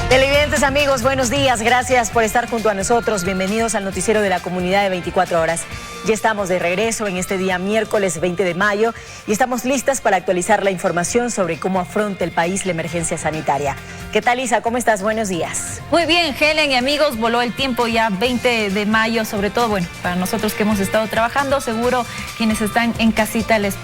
Televidentes amigos, buenos días, gracias por estar junto a nosotros, bienvenidos al noticiero de la comunidad de 24 horas. Ya estamos de regreso en este día miércoles 20 de mayo y estamos listas para actualizar la información sobre cómo afronta el país la emergencia sanitaria. ¿Qué tal, Isa? ¿Cómo estás? Buenos días. Muy bien, Helen y amigos, voló el tiempo ya 20 de mayo, sobre todo, bueno, para nosotros que hemos estado trabajando, seguro quienes están en casita les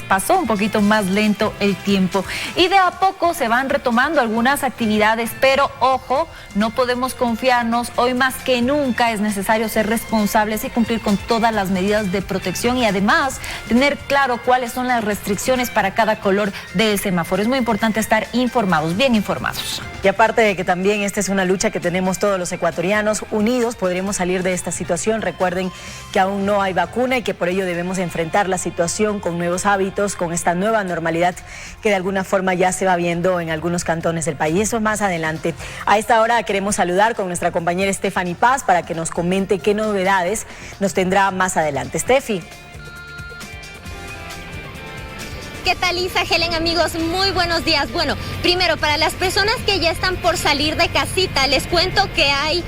pasó un poquito más lento el tiempo. Y de a poco se van retomando algunas actividades, pero ojo, no podemos confiarnos, hoy más que nunca es necesario ser responsables y cumplir con todas las medidas de protección y además tener claro cuáles son las restricciones para cada color del semáforo. Es muy importante estar informados, bien informados. Y aparte de que también esta es una lucha que tenemos todos los ecuatorianos, unidos podremos salir de esta situación. Recuerden que aún no hay vacuna y que por ello debemos enfrentar la situación con nuevos hábitos, con esta nueva normalidad que de alguna forma ya se va viendo en algunos cantones del país. Eso más adelante. A esta hora queremos saludar con nuestra compañera Stephanie Paz para que nos comente qué novedades nos tendrá más adelante. Steffi. ¿Qué tal, Isa? Helen, amigos, muy buenos días. Bueno, primero, para las personas que ya están por salir de casita, les cuento que hay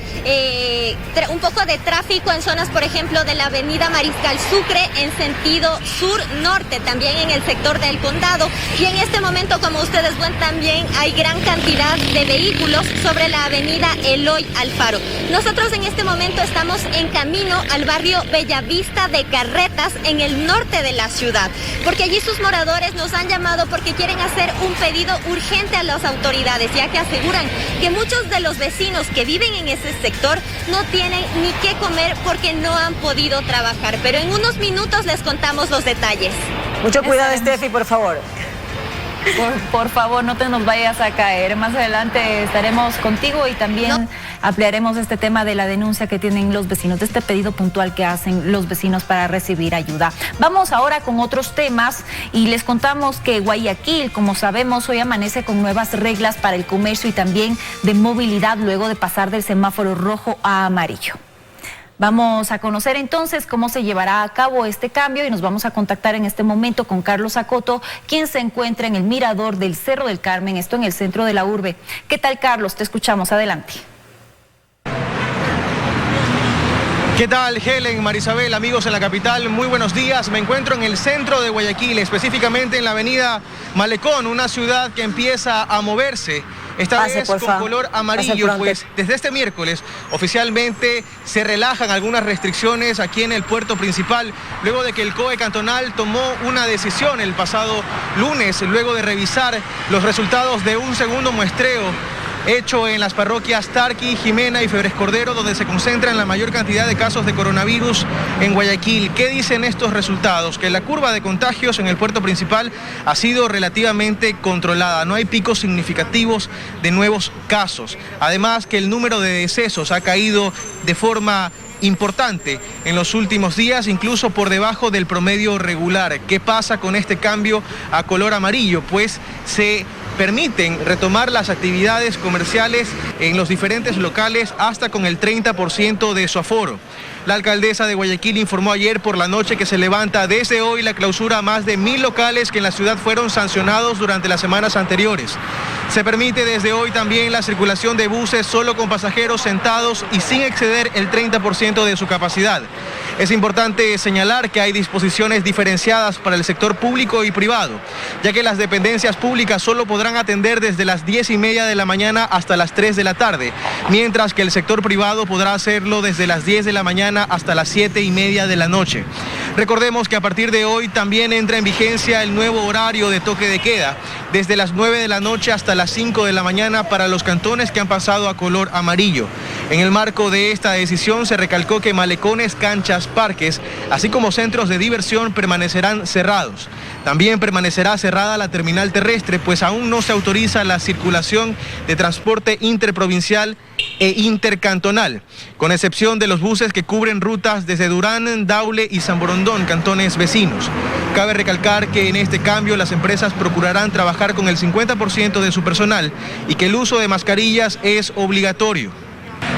un poco de tráfico en zonas, por ejemplo, de la avenida Mariscal Sucre en sentido sur-norte, también en el sector del condado. Y en este momento, como ustedes ven, también hay gran cantidad de vehículos sobre la avenida Eloy Alfaro. Nosotros en este momento estamos en camino al barrio Bellavista de Carretas, en el norte de la ciudad, porque allí sus moradores nos han llamado porque quieren hacer un pedido urgente a las autoridades, ya que aseguran que muchos de los vecinos que viven en ese sector no tienen ni qué comer porque no han podido trabajar. Pero en unos minutos les contamos los detalles. Mucho cuidado, Steffi, por favor. Por favor, no te nos vayas a caer. Más adelante estaremos contigo y también ampliaremos este tema de la denuncia que tienen los vecinos, de este pedido puntual que hacen los vecinos para recibir ayuda. Vamos ahora con otros temas y les contamos que Guayaquil, como sabemos, hoy amanece con nuevas reglas para el comercio y también de movilidad luego de pasar del semáforo rojo a amarillo. Vamos a conocer entonces cómo se llevará a cabo este cambio y nos vamos a contactar en este momento con Carlos Acoto, quien se encuentra en el mirador del Cerro del Carmen, esto en el centro de la urbe. ¿Qué tal, Carlos? Te escuchamos, adelante. ¿Qué tal, Helen, Marisabel, amigos en la capital? Muy buenos días. Me encuentro en el centro de Guayaquil, específicamente en la avenida Malecón, una ciudad que empieza a moverse. Esta vez con color amarillo, pues desde este miércoles oficialmente se relajan algunas restricciones aquí en el puerto principal, luego de que el COE cantonal tomó una decisión el pasado lunes, luego de revisar los resultados de un segundo muestreo hecho en las parroquias Tarqui, Jimena y Febres Cordero, donde se concentran la mayor cantidad de casos de coronavirus en Guayaquil. ¿Qué dicen estos resultados? Que la curva de contagios en el puerto principal ha sido relativamente controlada. No hay picos significativos de nuevos casos. Además, que el número de decesos ha caído de forma importante en los últimos días, incluso por debajo del promedio regular. ¿Qué pasa con este cambio a color amarillo? Pues se permiten retomar las actividades comerciales en los diferentes locales hasta con el 30% de su aforo. La alcaldesa de Guayaquil informó ayer por la noche que se levanta desde hoy la clausura a más de 1000 locales que en la ciudad fueron sancionados durante las semanas anteriores. Se permite desde hoy también la circulación de buses solo con pasajeros sentados y sin exceder el 30% de su capacidad. Es importante señalar que hay disposiciones diferenciadas para el sector público y privado, ya que las dependencias públicas solo podrán atender desde las 10:30 de la mañana hasta las 3 de la tarde, mientras que el sector privado podrá hacerlo desde las 10 de la mañana hasta las 7:30 de la noche. Recordemos que a partir de hoy también entra en vigencia el nuevo horario de toque de queda, desde las 9 de la noche hasta las 5 de la mañana para los cantones que han pasado a color amarillo. En el marco de esta decisión se recalcó que malecones, canchas, parques, así como centros de diversión permanecerán cerrados. También permanecerá cerrada la terminal terrestre, pues aún no se autoriza la circulación de transporte interprovincial e intercantonal, con excepción de los buses que cubren rutas desde Durán, Daule y San Borondón, cantones vecinos. Cabe recalcar que en este cambio las empresas procurarán trabajar con el 50% de su personal y que el uso de mascarillas es obligatorio.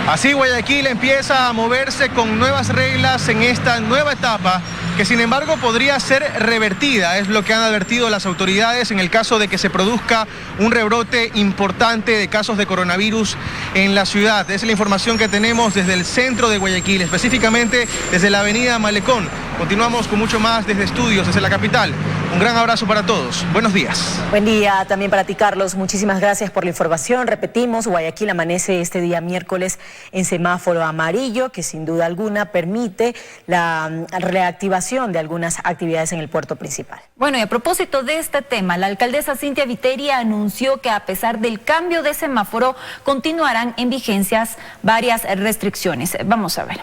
Así Guayaquil empieza a moverse con nuevas reglas en esta nueva etapa que sin embargo podría ser revertida. Es lo que han advertido las autoridades en el caso de que se produzca un rebrote importante de casos de coronavirus en la ciudad. Es la información que tenemos desde el centro de Guayaquil, específicamente desde la avenida Malecón. Continuamos con mucho más desde estudios, desde la capital. Un gran abrazo para todos. Buenos días. Buen día también para ti, Carlos. Muchísimas gracias por la información. Repetimos, Guayaquil amanece este día miércoles en semáforo amarillo, que sin duda alguna permite la reactivación de algunas actividades en el puerto principal. Bueno, y a propósito de este tema, la alcaldesa Cynthia Viteri anunció que a pesar del cambio de semáforo, continuarán en vigencias varias restricciones. Vamos a ver.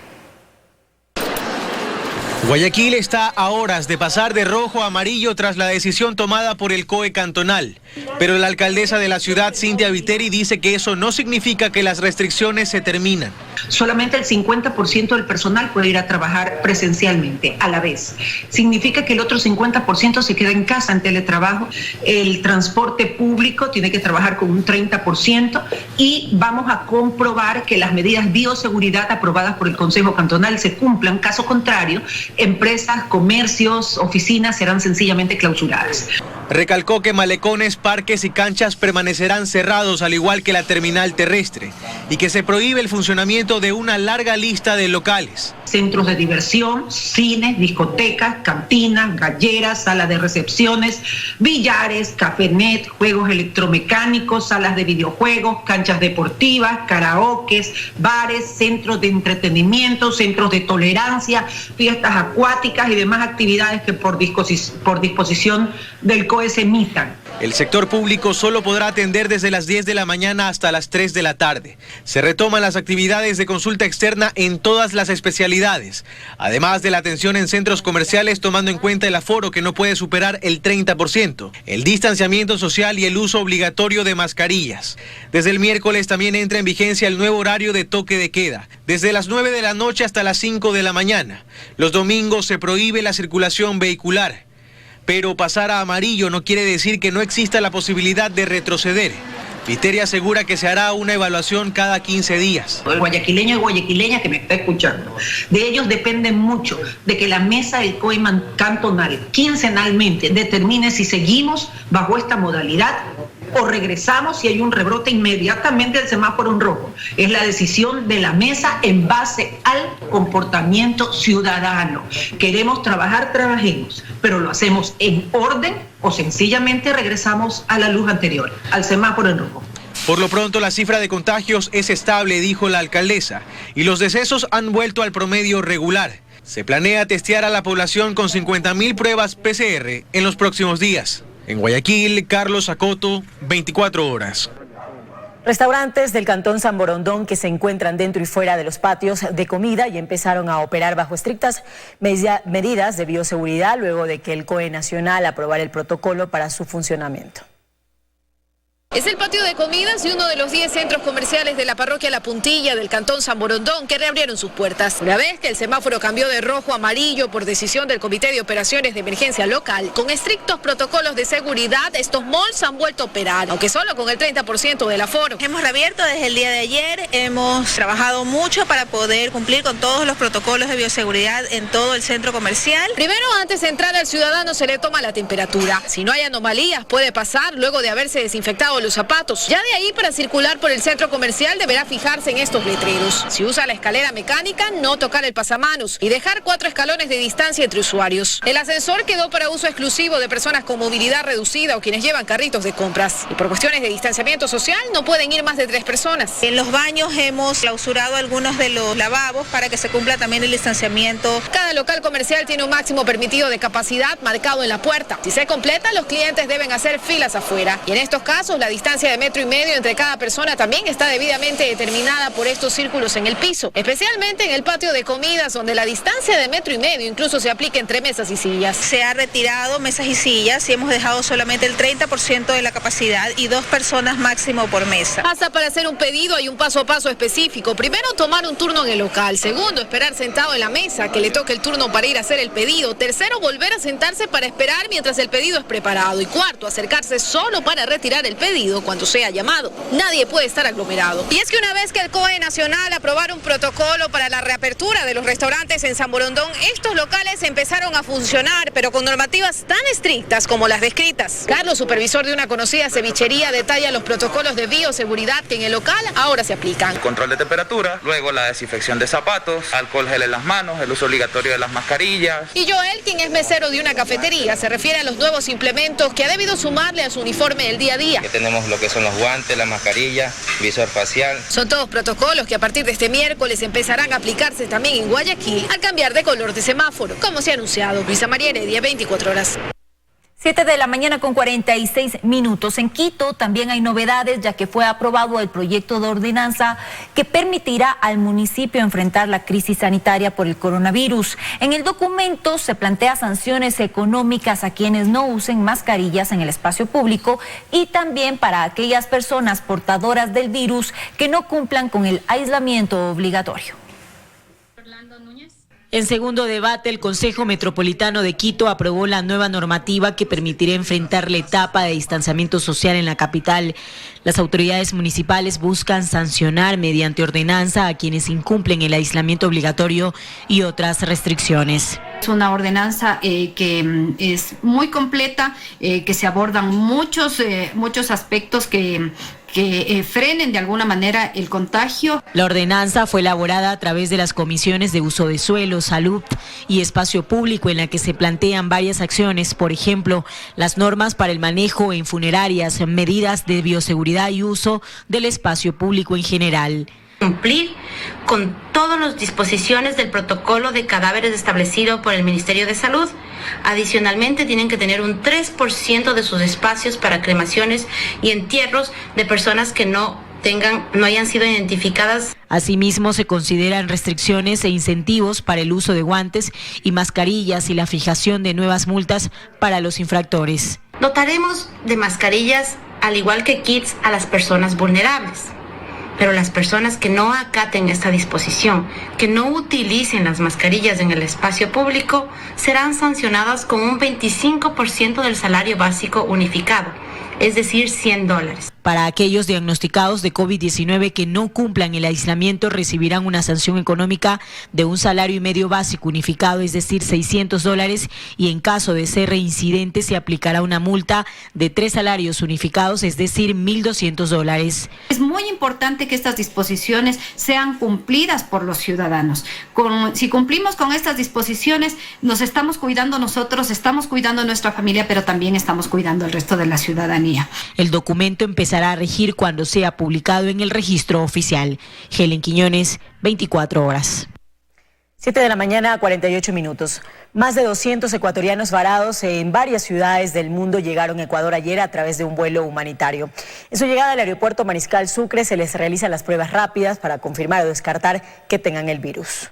Guayaquil está a horas de pasar de rojo a amarillo tras la decisión tomada por el COE cantonal. Pero la alcaldesa de la ciudad, Cynthia Viteri, dice que eso no significa que las restricciones se terminan. Solamente el 50% del personal puede ir a trabajar presencialmente a la vez. Significa que el otro 50% se queda en casa en teletrabajo. El transporte público tiene que trabajar con un 30% y vamos a comprobar que las medidas de bioseguridad aprobadas por el Consejo Cantonal se cumplan. Caso contrario, empresas, comercios, oficinas serán sencillamente clausuradas. Recalcó que malecones, parques y canchas permanecerán cerrados, al igual que la terminal terrestre, y que se prohíbe el funcionamiento de una larga lista de locales. Centros de diversión, cines, discotecas, cantinas, galleras, salas de recepciones, billares, cafenet, juegos electromecánicos, salas de videojuegos, canchas deportivas, karaokes, bares, centros de entretenimiento, centros de tolerancia, fiestas acuáticas y demás actividades que por disposición del COE se emitan. El sector público solo podrá atender desde las 10 de la mañana hasta las 3 de la tarde. Se retoman las actividades de consulta externa en todas las especialidades, además de la atención en centros comerciales, tomando en cuenta el aforo que no puede superar el 30%, el distanciamiento social y el uso obligatorio de mascarillas. Desde el miércoles también entra en vigencia el nuevo horario de toque de queda, desde las 9 de la noche hasta las 5 de la mañana. Los domingos se prohíbe la circulación vehicular. Pero pasar a amarillo no quiere decir que no exista la posibilidad de retroceder. Viteri asegura que se hará una evaluación cada 15 días. El guayaquileño y guayaquileña que me está escuchando, de ellos depende mucho de que la mesa del COE cantonal quincenalmente determine si seguimos bajo esta modalidad o regresamos si hay un rebrote inmediatamente del semáforo en rojo. Es la decisión de la mesa en base al comportamiento ciudadano. Queremos trabajar, trabajemos, pero lo hacemos en orden o sencillamente regresamos a la luz anterior, al semáforo en rojo. Por lo pronto, la cifra de contagios es estable, dijo la alcaldesa, y los decesos han vuelto al promedio regular. Se planea testear a la población con 50.000 pruebas PCR en los próximos días. En Guayaquil, Carlos Acoto, 24 horas. Restaurantes del Cantón San Borondón que se encuentran dentro y fuera de los patios de comida y empezaron a operar bajo estrictas medidas de bioseguridad luego de que el COE Nacional aprobara el protocolo para su funcionamiento. Es el patio de comidas y uno de los 10 centros comerciales de la parroquia La Puntilla del Cantón San Borondón que reabrieron sus puertas. Una vez que el semáforo cambió de rojo a amarillo por decisión del Comité de Operaciones de Emergencia Local, con estrictos protocolos de seguridad, estos malls han vuelto a operar, aunque solo con el 30% del aforo. Hemos reabierto desde el día de ayer, hemos trabajado mucho para poder cumplir con todos los protocolos de bioseguridad en todo el centro comercial. Primero, antes de entrar al ciudadano se le toma la temperatura. Si no hay anomalías, puede pasar luego de haberse desinfectado los zapatos. Ya de ahí, para circular por el centro comercial deberá fijarse en estos letreros. Si usa la escalera mecánica, no tocar el pasamanos y dejar 4 escalones de distancia entre usuarios. El ascensor quedó para uso exclusivo de personas con movilidad reducida o quienes llevan carritos de compras. Y por cuestiones de distanciamiento social no pueden ir más de 3 personas. En los baños hemos clausurado algunos de los lavabos para que se cumpla también el distanciamiento. Cada local comercial tiene un máximo permitido de capacidad marcado en la puerta. Si se completa, los clientes deben hacer filas afuera. Y en estos casos, la distancia de 1,5 metros entre cada persona también está debidamente determinada por estos círculos en el piso, especialmente en el patio de comidas, donde la distancia de 1,5 metros incluso se aplica entre mesas y sillas. Se ha retirado mesas y sillas y hemos dejado solamente el 30% de la capacidad y 2 personas máximo por mesa. Hasta para hacer un pedido hay un paso a paso específico. Primero, tomar un turno en el local. Segundo, esperar sentado en la mesa que le toque el turno para ir a hacer el pedido. Tercero, volver a sentarse para esperar mientras el pedido es preparado. Y cuarto, acercarse solo para retirar el pedido pedido cuando sea llamado. Nadie puede estar aglomerado. Y es que una vez que el COE Nacional aprobara un protocolo para la reapertura de los restaurantes en San Borondón, estos locales empezaron a funcionar, pero con normativas tan estrictas como las descritas. Carlos, supervisor de una conocida cevichería, detalla los protocolos de bioseguridad que en el local ahora se aplican. El control de temperatura, luego la desinfección de zapatos, alcohol gel en las manos, el uso obligatorio de las mascarillas. Y Joel, quien es mesero de una cafetería, se refiere a los nuevos implementos que ha debido sumarle a su uniforme del día a día. Que tenemos lo que son los guantes, la mascarilla, visor facial. Son todos protocolos que a partir de este miércoles empezarán a aplicarse también en Guayaquil al cambiar de color de semáforo, como se ha anunciado. Luisa María Heredia, 24 horas. 7 de la mañana con 46 minutos. En Quito también hay novedades, ya que fue aprobado el proyecto de ordenanza que permitirá al municipio enfrentar la crisis sanitaria por el coronavirus. En el documento se plantea sanciones económicas a quienes no usen mascarillas en el espacio público y también para aquellas personas portadoras del virus que no cumplan con el aislamiento obligatorio. En segundo debate, el Consejo Metropolitano de Quito aprobó la nueva normativa que permitirá enfrentar la etapa de distanciamiento social en la capital. Las autoridades municipales buscan sancionar mediante ordenanza a quienes incumplen el aislamiento obligatorio y otras restricciones. Es una ordenanza que es muy completa, que se abordan muchos aspectos que frenen de alguna manera el contagio. La ordenanza fue elaborada a través de las comisiones de uso de suelo, salud y espacio público, en la que se plantean varias acciones, por ejemplo, las normas para el manejo en funerarias, medidas de bioseguridad y uso del espacio público en general. Cumplir con todas las disposiciones del protocolo de cadáveres establecido por el Ministerio de Salud. Adicionalmente, tienen que tener un 3% de sus espacios para cremaciones y entierros de personas que no hayan sido identificadas. Asimismo, se consideran restricciones e incentivos para el uso de guantes y mascarillas y la fijación de nuevas multas para los infractores. Dotaremos de mascarillas, al igual que kits, a las personas vulnerables. Pero las personas que no acaten esta disposición, que no utilicen las mascarillas en el espacio público, serán sancionadas con un 25% del salario básico unificado, es decir, $100. Para aquellos diagnosticados de COVID-19 que no cumplan el aislamiento, recibirán una sanción económica de un salario y medio básico unificado, es decir, $600, y en caso de ser reincidente se aplicará una multa de 3 salarios unificados, es decir, $1,200. Es muy importante que estas disposiciones sean cumplidas por los ciudadanos. Si cumplimos con estas disposiciones, nos estamos cuidando nosotros, estamos cuidando a nuestra familia, pero también estamos cuidando al resto de la ciudadanía. El documento empezará a regir cuando sea publicado en el registro oficial. Helen Quiñones, 24 horas. 7 de la mañana, 48 minutos. Más de 200 ecuatorianos varados en varias ciudades del mundo llegaron a Ecuador ayer a través de un vuelo humanitario. En su llegada al aeropuerto Mariscal Sucre se les realizan las pruebas rápidas para confirmar o descartar que tengan el virus.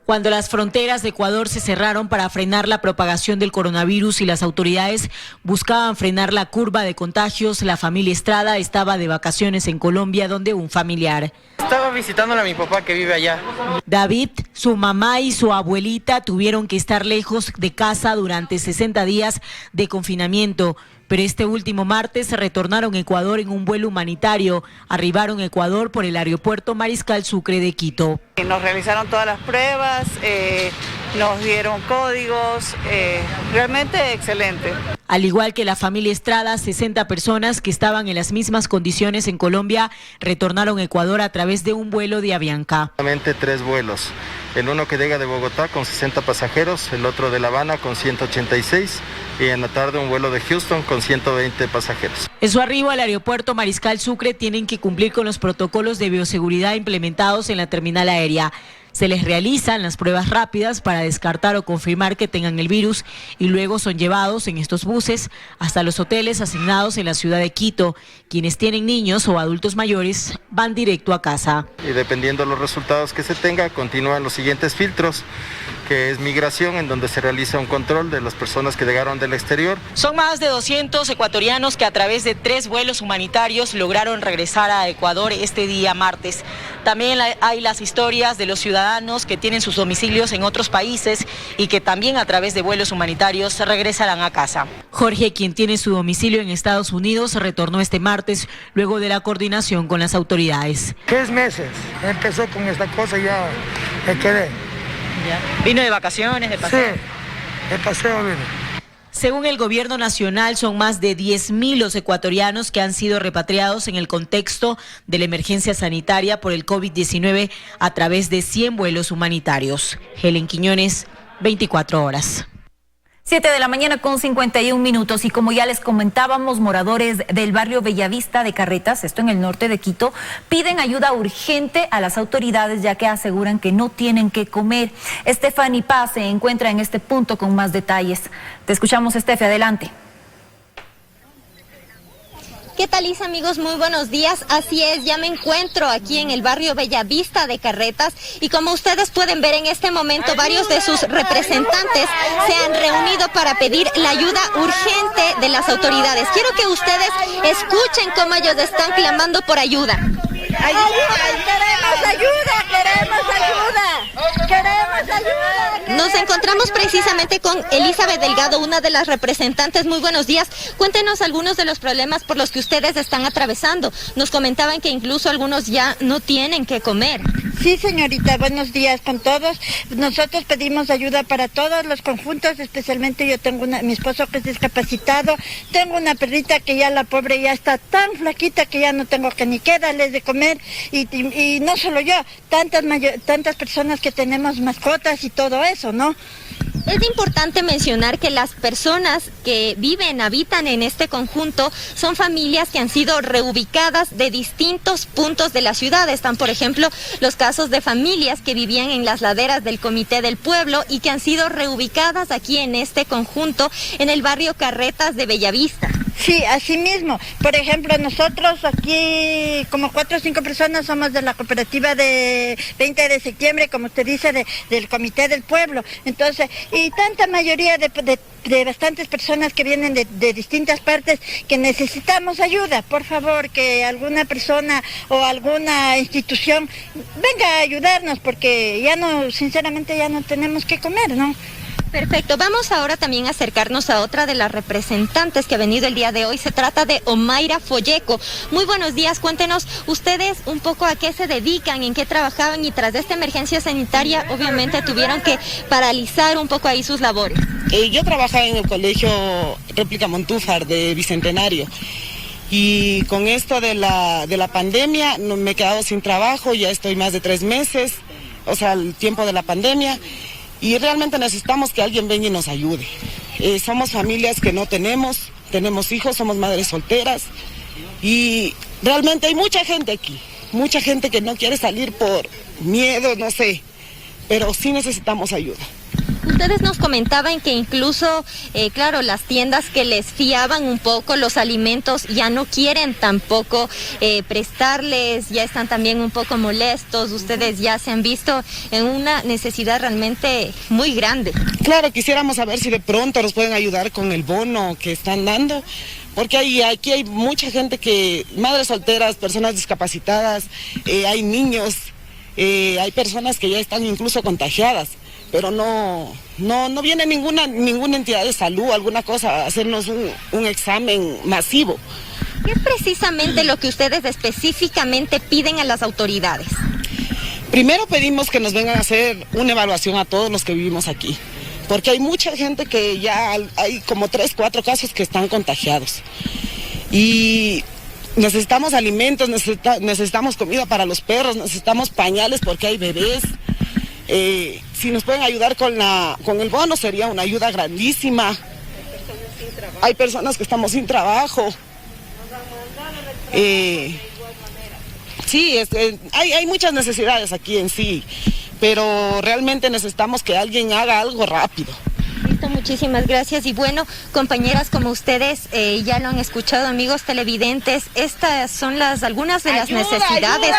Cuando las fronteras de Ecuador se cerraron para frenar la propagación del coronavirus y las autoridades buscaban frenar la curva de contagios, la familia Estrada estaba de vacaciones en Colombia, donde un familiar. Estaba visitándole a mi papá que vive allá. David, su mamá y su abuelita tuvieron que estar lejos de casa durante 60 días de confinamiento. Pero este último martes se retornaron a Ecuador en un vuelo humanitario. Arribaron a Ecuador por el aeropuerto Mariscal Sucre de Quito. Nos realizaron todas las pruebas, nos dieron códigos, realmente excelente. Al igual que la familia Estrada, 60 personas que estaban en las mismas condiciones en Colombia retornaron a Ecuador a través de un vuelo de Avianca. 3 vuelos. El uno que llega de Bogotá con 60 pasajeros, el otro de La Habana con 186 y en la tarde un vuelo de Houston con 120 pasajeros. En su arribo al aeropuerto Mariscal Sucre tienen que cumplir con los protocolos de bioseguridad implementados en la terminal aérea. Se les realizan las pruebas rápidas para descartar o confirmar que tengan el virus y luego son llevados en estos buses hasta los hoteles asignados en la ciudad de Quito. Quienes tienen niños o adultos mayores van directo a casa. Y dependiendo de los resultados que se tenga, continúan los siguientes filtros, que es migración, en donde se realiza un control de las personas que llegaron del exterior. Son más de 200 ecuatorianos que a través de 3 vuelos humanitarios lograron regresar a Ecuador este día martes. También hay las historias de los ciudadanos que tienen sus domicilios en otros países y que también a través de vuelos humanitarios regresarán a casa. Jorge, quien tiene su domicilio en Estados Unidos, retornó este martes luego de la coordinación con las autoridades. 3 meses empezó con esta cosa y ya me quedé. ¿Ya? ¿Vino de vacaciones, de paseo? Sí, de paseo vino. Según el gobierno nacional, son más de 10.000 los ecuatorianos que han sido repatriados en el contexto de la emergencia sanitaria por el COVID-19 a través de 100 vuelos humanitarios. Helen Quiñones, 24 horas. 7:51 a.m. y como ya les comentábamos, moradores del barrio Bellavista de Carretas, esto en el norte de Quito, piden ayuda urgente a las autoridades ya que aseguran que no tienen qué comer. Stephanie Paz se encuentra en este punto con más detalles. Te escuchamos, Steffi, adelante. ¿Qué tal, Isa, amigos? Muy buenos días. Así es, ya me encuentro aquí en el barrio Bellavista de Carretas y como ustedes pueden ver en este momento, varios de sus representantes se han reunido para pedir la ayuda urgente de las autoridades. Quiero que ustedes escuchen cómo ellos están clamando por ayuda. ¡Queremos ayuda! ¡Queremos ayuda! ¡Queremos ayuda! Nos encontramos precisamente con Elizabeth Delgado, una de las representantes. Muy buenos días. Cuéntenos algunos de los problemas por los que ustedes están atravesando. Nos comentaban que incluso algunos ya no tienen que comer. Sí, señorita, buenos días con todos. Nosotros pedimos ayuda para todos los conjuntos, especialmente yo tengo mi esposo que es discapacitado, tengo una perrita que ya la pobre ya está tan flaquita que ya no tengo que ni qué darles de comer y no solo yo, tantas personas que tenemos mascotas y todo eso, ¿no? Es importante mencionar que las personas que habitan en este conjunto son familias que han sido reubicadas de distintos puntos de la ciudad. Están, por ejemplo, los casos de familias que vivían en las laderas del Comité del Pueblo y que han sido reubicadas aquí en este conjunto, en el barrio Carretas de Bellavista. Sí, así mismo. Por ejemplo, nosotros aquí, como 4 o 5 personas, somos de la cooperativa de 20 de septiembre, como usted dice, del Comité del Pueblo. Entonces, y tanta mayoría de bastantes personas que vienen de distintas partes que necesitamos ayuda. Por favor, que alguna persona o alguna institución venga a ayudarnos, porque ya no, sinceramente ya no tenemos que comer, ¿no? Perfecto, vamos ahora también a acercarnos a otra de las representantes que ha venido el día de hoy. Se trata de Omaira Folleco. Muy buenos días, cuéntenos ustedes un poco a qué se dedican, en qué trabajaban y tras de esta emergencia sanitaria obviamente tuvieron que paralizar un poco ahí sus labores. Yo trabajaba en el colegio Réplica Montúfar de Bicentenario. Y con esto de la pandemia me he quedado sin trabajo, ya estoy más de 3 meses, o sea, el tiempo de la pandemia. Y realmente necesitamos que alguien venga y nos ayude. Somos familias que no tenemos hijos, somos madres solteras y realmente hay mucha gente aquí, mucha gente que no quiere salir por miedo, no sé, pero sí necesitamos ayuda. Ustedes nos comentaban que incluso, claro, las tiendas que les fiaban un poco los alimentos ya no quieren tampoco prestarles, ya están también un poco molestos, ustedes ya se han visto en una necesidad realmente muy grande. Claro, quisiéramos saber si de pronto nos pueden ayudar con el bono que están dando, porque aquí hay mucha gente madres solteras, personas discapacitadas, hay niños, hay personas que ya están incluso contagiadas. Pero no viene ninguna entidad de salud, alguna cosa, a hacernos un examen masivo. ¿Qué es precisamente lo que ustedes específicamente piden a las autoridades? Primero pedimos que nos vengan a hacer una evaluación a todos los que vivimos aquí, porque hay mucha gente que ya hay como 3, 4 casos que están contagiados. Y necesitamos alimentos, necesitamos comida para los perros, necesitamos pañales porque hay bebés. Si nos pueden ayudar con el bono sería una ayuda grandísima. Hay personas que estamos sin trabajo. Sí, hay muchas necesidades aquí en sí, pero realmente necesitamos que alguien haga algo rápido. Listo, muchísimas gracias. Y bueno, compañeras, como ustedes ya lo han escuchado, amigos televidentes, estas son algunas de las necesidades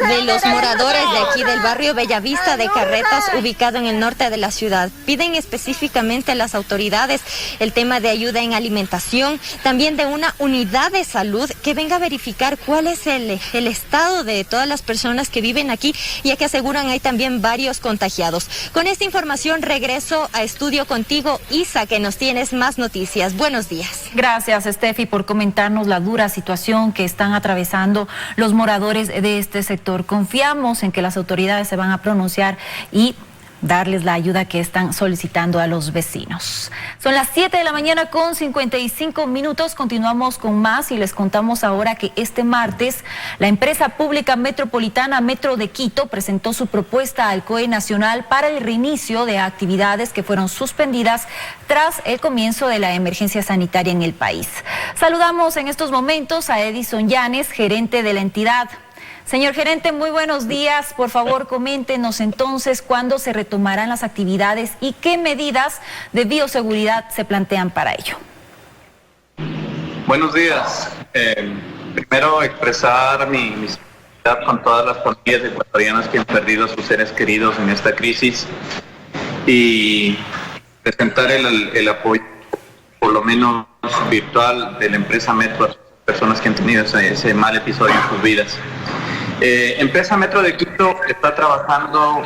de los moradores de aquí del barrio Bellavista de Carretas, ubicado en el norte de la ciudad. Piden específicamente a las autoridades el tema de ayuda en alimentación, también de una unidad de salud que venga a verificar cuál es el estado de todas las personas que viven aquí, ya que aseguran hay también varios contagiados. Con esta información regreso a estudio contigo, Isa, que nos tienes más noticias. Buenos días. Gracias, Steffi, por comentarnos la dura situación que están atravesando los moradores de este sector. Confiamos en que las autoridades se van a pronunciar y darles la ayuda que están solicitando a los vecinos. Son las 7 de la mañana con 55 minutos. Continuamos con más y les contamos ahora que este martes la empresa pública metropolitana Metro de Quito presentó su propuesta al COE Nacional para el reinicio de actividades que fueron suspendidas tras el comienzo de la emergencia sanitaria en el país. Saludamos en estos momentos a Edison Llanes, gerente de la entidad. Señor gerente, muy buenos días. Por favor, coméntenos entonces cuándo se retomarán las actividades y qué medidas de bioseguridad se plantean para ello. Buenos días. Primero, expresar mi solidaridad con todas las familias ecuatorianas que han perdido a sus seres queridos en esta crisis y presentar el apoyo, por lo menos virtual, de la empresa Metro a las personas que han tenido ese mal episodio en sus vidas. Empresa Metro de Quito está trabajando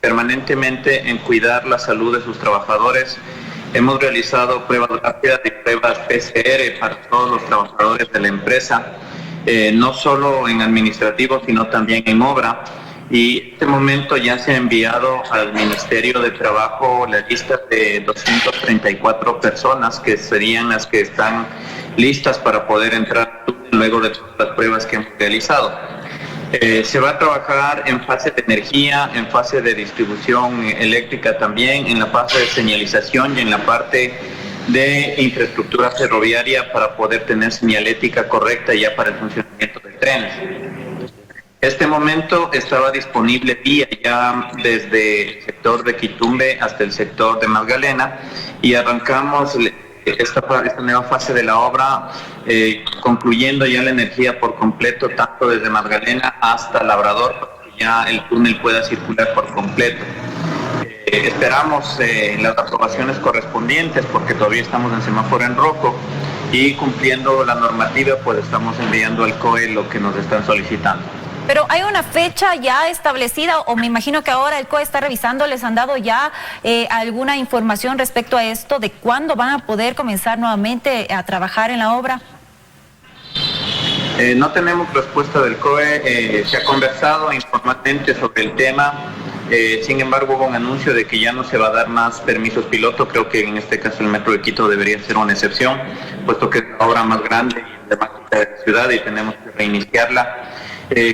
permanentemente en cuidar la salud de sus trabajadores. Hemos realizado pruebas rápidas y pruebas PCR para todos los trabajadores de la empresa, no solo en administrativo, sino también en obra. Y en este momento ya se ha enviado al Ministerio de Trabajo la lista de 234 personas que serían las que están listas para poder entrar luego de todas las pruebas que hemos realizado. Se va a trabajar en fase de energía, en fase de distribución eléctrica también, en la fase de señalización y en la parte de infraestructura ferroviaria para poder tener señalética correcta ya para el funcionamiento de trenes. Este momento estaba disponible vía ya desde el sector de Quitumbe hasta el sector de Magdalena y arrancamos esta nueva fase de la obra, concluyendo ya la energía por completo, tanto desde Magdalena hasta Labrador, para que ya el túnel pueda circular por completo. Esperamos las aprobaciones correspondientes porque todavía estamos en semáforo en rojo y cumpliendo la normativa, pues estamos enviando al COE lo que nos están solicitando. Pero ¿hay una fecha ya establecida o me imagino que ahora el COE está revisando, les han dado ya alguna información respecto a esto de cuándo van a poder comenzar nuevamente a trabajar en la obra? No tenemos respuesta del COE, se ha conversado informalmente sobre el tema, sin embargo hubo un anuncio de que ya no se va a dar más permisos piloto. Creo que en este caso el Metro de Quito debería ser una excepción, puesto que es la obra más grande y emblemática de la ciudad y tenemos que reiniciarla.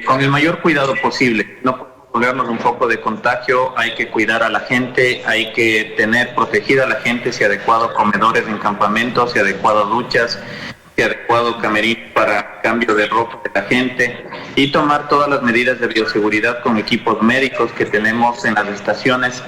Con el mayor cuidado posible. No podemos volvernos un foco de contagio, hay que cuidar a la gente, hay que tener protegida a la gente, si adecuado comedores en campamentos, si adecuado duchas, si adecuado camerino para cambio de ropa de la gente y tomar todas las medidas de bioseguridad con equipos médicos que tenemos en las estaciones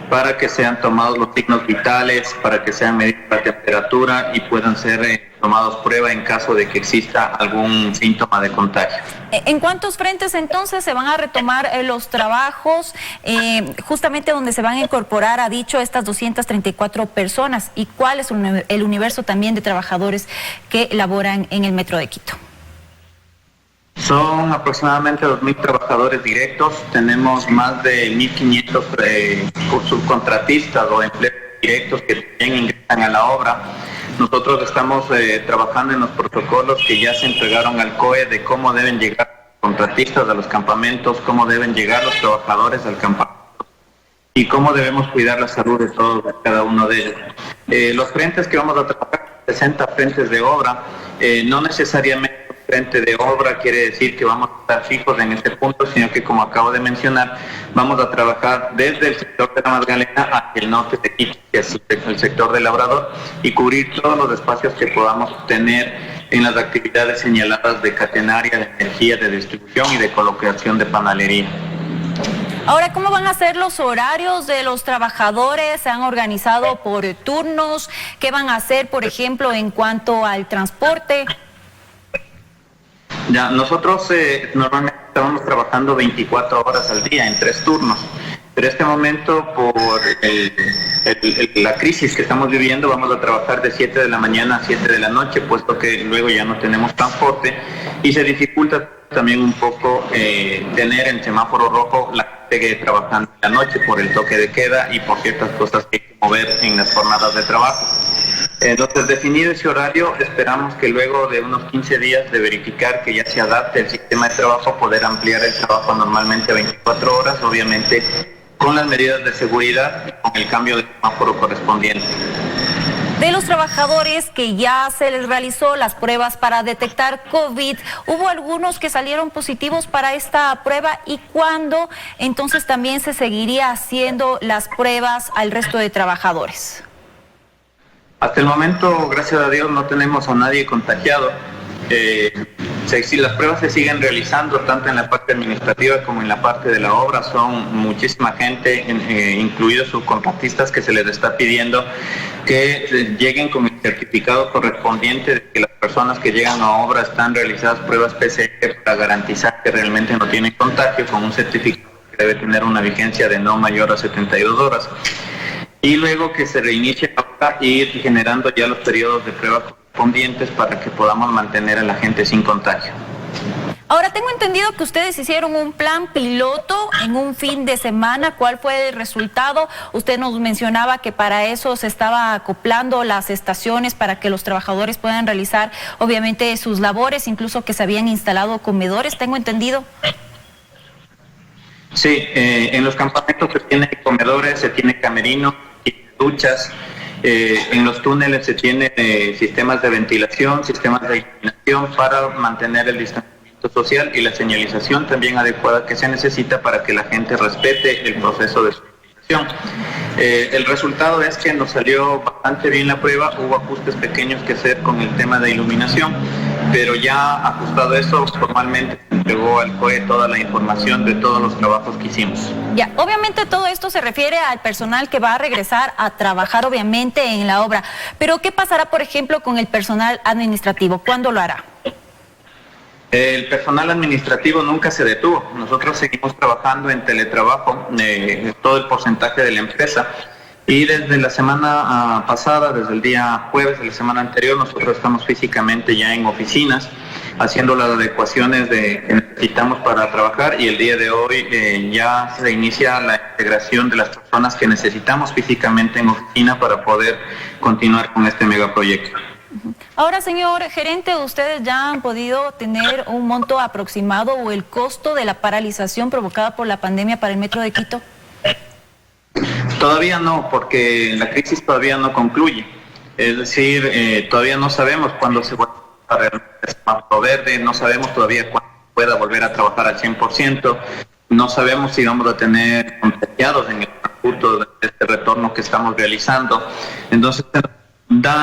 para que sean tomados los signos vitales, para que sean medida la temperatura y puedan ser tomados prueba en caso de que exista algún síntoma de contagio. ¿En cuántos frentes entonces se van a retomar los trabajos, justamente donde se van a incorporar, ha dicho, estas 234 personas? ¿Y cuál es el universo también de trabajadores que laboran en el Metro de Quito? Son aproximadamente 2.000 trabajadores directos, tenemos más de 1.500 subcontratistas o empleados directos que también ingresan a la obra. Nosotros estamos trabajando en los protocolos que ya se entregaron al COE de cómo deben llegar los contratistas a los campamentos, cómo deben llegar los trabajadores al campamento y cómo debemos cuidar la salud de todos, de cada uno de ellos. Los frentes que vamos a trabajar, 60 frentes de obra, no necesariamente frente de obra quiere decir que vamos a estar fijos en este punto, sino que, como acabo de mencionar, vamos a trabajar desde el sector de la Magdalena hacia el norte de Quito, que es el sector de Labrador, y cubrir todos los espacios que podamos tener en las actividades señaladas de catenaria, de energía, de distribución y de colocación de panelería. Ahora, ¿cómo van a ser los horarios de los trabajadores? ¿Se han organizado por turnos? ¿Qué van a hacer, por ejemplo, en cuanto al transporte? Ya, nosotros normalmente estamos trabajando 24 horas al día en 3 turnos, pero este momento por la crisis que estamos viviendo vamos a trabajar de 7 de la mañana a 7 de la noche, puesto que luego ya no tenemos transporte y se dificulta también un poco tener en semáforo rojo la sigue trabajando en la noche por el toque de queda y por ciertas cosas que hay que mover en las jornadas de trabajo. Entonces, definido ese horario, esperamos que luego de unos 15 días de verificar que ya se adapte el sistema de trabajo, poder ampliar el trabajo normalmente a 24 horas, obviamente con las medidas de seguridad y con el cambio de semáforo correspondiente. De los trabajadores que ya se les realizó las pruebas para detectar COVID, ¿hubo algunos que salieron positivos para esta prueba? ¿Y cuándo entonces también se seguiría haciendo las pruebas al resto de trabajadores? Hasta el momento, gracias a Dios, no tenemos a nadie contagiado. Si las pruebas se siguen realizando tanto en la parte administrativa como en la parte de la obra, son muchísima gente, incluidos subcontratistas, que se les está pidiendo que lleguen con el certificado correspondiente de que las personas que llegan a obra están realizadas pruebas PCR para garantizar que realmente no tienen contagio, con un certificado que debe tener una vigencia de no mayor a 72 horas. Y luego que se reinicie la obra y ir generando ya los periodos de prueba correspondientes para que podamos mantener a la gente sin contagio. Ahora, tengo entendido que ustedes hicieron un plan piloto en un fin de semana. ¿Cuál fue el resultado? Usted nos mencionaba que para eso se estaba acoplando las estaciones para que los trabajadores puedan realizar, obviamente, sus labores, incluso que se habían instalado comedores, tengo entendido. Sí, en los campamentos se tiene comedores, se tiene camerinos, duchas, en los túneles se tiene sistemas de ventilación, sistemas de iluminación para mantener el distanciamiento social y la señalización también adecuada que se necesita para que la gente respete el proceso de socialización. El resultado es que nos salió bastante bien la prueba, hubo ajustes pequeños que hacer con el tema de iluminación, pero ya ajustado eso, formalmente se entregó al COE toda la información de todos los trabajos que hicimos. Ya, obviamente todo esto se refiere al personal que va a regresar a trabajar, obviamente, en la obra. Pero ¿qué pasará, por ejemplo, con el personal administrativo? ¿Cuándo lo hará? El personal administrativo nunca se detuvo. Nosotros seguimos trabajando en teletrabajo, todo el porcentaje de la empresa. Y desde la semana pasada, desde el día jueves de la semana anterior, nosotros estamos físicamente ya en oficinas, haciendo las adecuaciones que necesitamos para trabajar, y el día de hoy ya se inicia la integración de las personas que necesitamos físicamente en oficina para poder continuar con este megaproyecto. Ahora, señor gerente, ¿ustedes ya han podido tener un monto aproximado o el costo de la paralización provocada por la pandemia para el Metro de Quito? Todavía no, porque la crisis todavía no concluye. Es decir, todavía no sabemos cuándo se va a realizar el semáforo verde, no sabemos todavía cuándo pueda volver a trabajar al 100%, no sabemos si vamos a tener contagiados en el transcurso de este retorno que estamos realizando. Entonces,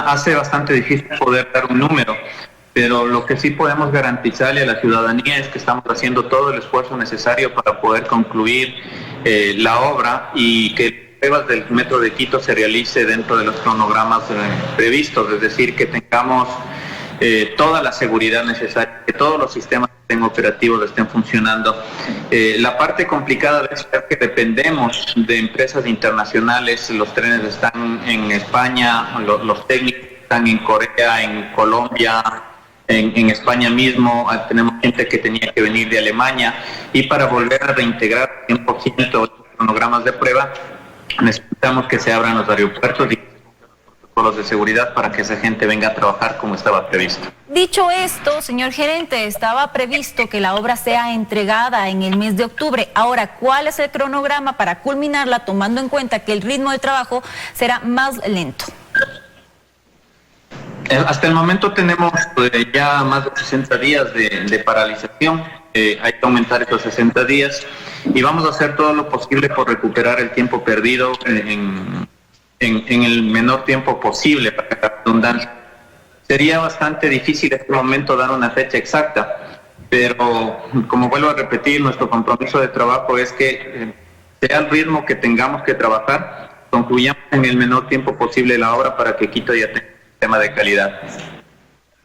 hace bastante difícil poder dar un número, pero lo que sí podemos garantizarle a la ciudadanía es que estamos haciendo todo el esfuerzo necesario para poder concluir la obra y que pruebas del Metro de Quito se realice dentro de los cronogramas previstos, es decir, que tengamos toda la seguridad necesaria, que todos los sistemas que estén operativos estén funcionando. La parte complicada es que dependemos de empresas internacionales, los trenes están en España, los técnicos están en Corea, en Colombia, en España mismo, tenemos gente que tenía que venir de Alemania, y para volver a reintegrar 100% los cronogramas de prueba, necesitamos que se abran los aeropuertos y protocolos de seguridad para que esa gente venga a trabajar como estaba previsto. Dicho esto, señor gerente, estaba previsto que la obra sea entregada en el mes de octubre. Ahora, ¿cuál es el cronograma para culminarla, tomando en cuenta que el ritmo de trabajo será más lento? Hasta el momento tenemos ya más de 60 días de paralización. Hay que aumentar esos 60 días y vamos a hacer todo lo posible por recuperar el tiempo perdido en el menor tiempo posible, para la redundancia. Sería bastante difícil en este momento dar una fecha exacta, pero como vuelvo a repetir, nuestro compromiso de trabajo es que sea el ritmo que tengamos que trabajar, concluyamos en el menor tiempo posible la obra para que Quito ya tenga un sistema de calidad.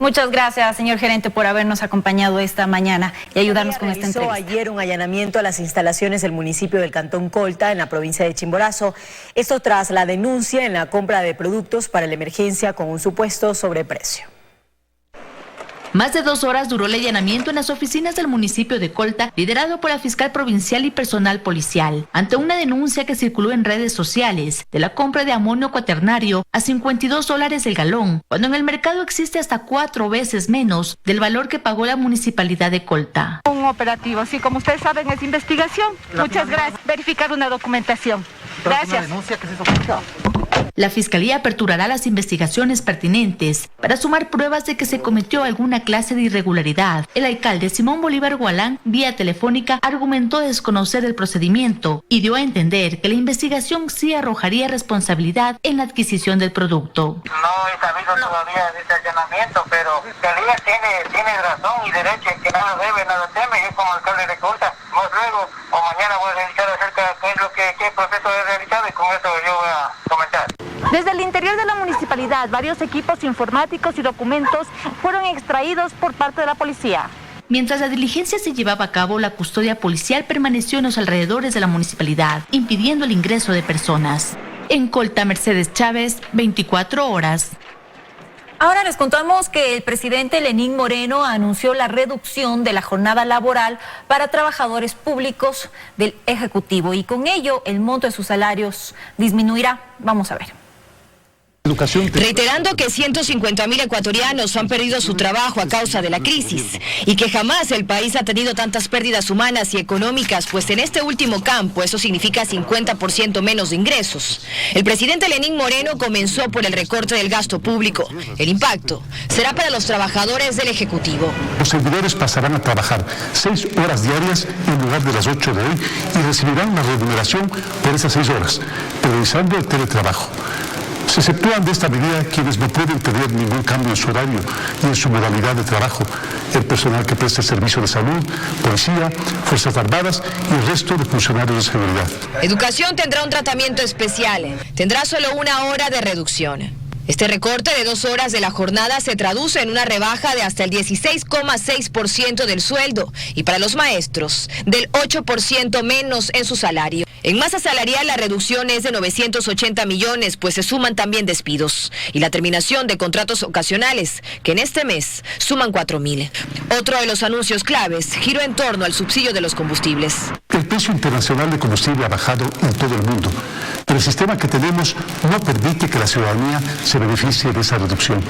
Muchas gracias, señor gerente, por habernos acompañado esta mañana y ayudarnos con esta entrevista. Ayer un allanamiento a las instalaciones del municipio del Cantón Colta, en la provincia de Chimborazo. Esto tras la denuncia en la compra de productos para la emergencia con un supuesto sobreprecio. Más de 2 horas duró el allanamiento en las oficinas del municipio de Colta, liderado por la fiscal provincial y personal policial, ante una denuncia que circuló en redes sociales de la compra de amonio cuaternario a $52 el galón, cuando en el mercado existe hasta 4 veces menos del valor que pagó la municipalidad de Colta. Un operativo, sí, como ustedes saben, es investigación. Muchas gracias. Verificar una documentación. Gracias. La Fiscalía aperturará las investigaciones pertinentes para sumar pruebas de que se cometió alguna clase de irregularidad. El alcalde Simón Bolívar Gualán, vía telefónica, argumentó desconocer el procedimiento y dio a entender que la investigación sí arrojaría responsabilidad en la adquisición del producto. No he sabido todavía de este allanamiento, pero Elías tiene razón y derecho en que nada debe, nada teme. Yo como alcalde de Colta, más luego o mañana voy a revisar acerca de qué proceso he realizado y con eso yo voy a comentar. Desde el interior de la municipalidad, varios equipos informáticos y documentos fueron extraídos por parte de la policía. Mientras la diligencia se llevaba a cabo, la custodia policial permaneció en los alrededores de la municipalidad, impidiendo el ingreso de personas. En Colta, Mercedes Chávez, 24 horas. Ahora les contamos que el presidente Lenín Moreno anunció la reducción de la jornada laboral para trabajadores públicos del Ejecutivo y con ello el monto de sus salarios disminuirá. Vamos a ver. Reiterando que 150.000 ecuatorianos han perdido su trabajo a causa de la crisis y que jamás el país ha tenido tantas pérdidas humanas y económicas, pues en este último campo eso significa 50% menos de ingresos. El presidente Lenín Moreno comenzó por el recorte del gasto público. El impacto será para los trabajadores del Ejecutivo. Los servidores pasarán a trabajar 6 horas diarias en lugar de las 8 de hoy y recibirán una remuneración por esas 6 horas, priorizando el teletrabajo. Se exceptúan de esta medida quienes no pueden tener ningún cambio en su horario y en su modalidad de trabajo, el personal que presta servicio de salud, policía, Fuerzas Armadas y el resto de funcionarios de seguridad. Educación tendrá un tratamiento especial, tendrá solo 1 hora de reducción. Este recorte de 2 horas de la jornada se traduce en una rebaja de hasta el 16,6% del sueldo y para los maestros del 8% menos en su salario. En masa salarial la reducción es de 980 millones, pues se suman también despidos y la terminación de contratos ocasionales, que en este mes suman 4.000. Otro de los anuncios claves giró en torno al subsidio de los combustibles. El precio internacional de combustible ha bajado en todo el mundo, pero el sistema que tenemos no permite que la ciudadanía se beneficie de esa reducción.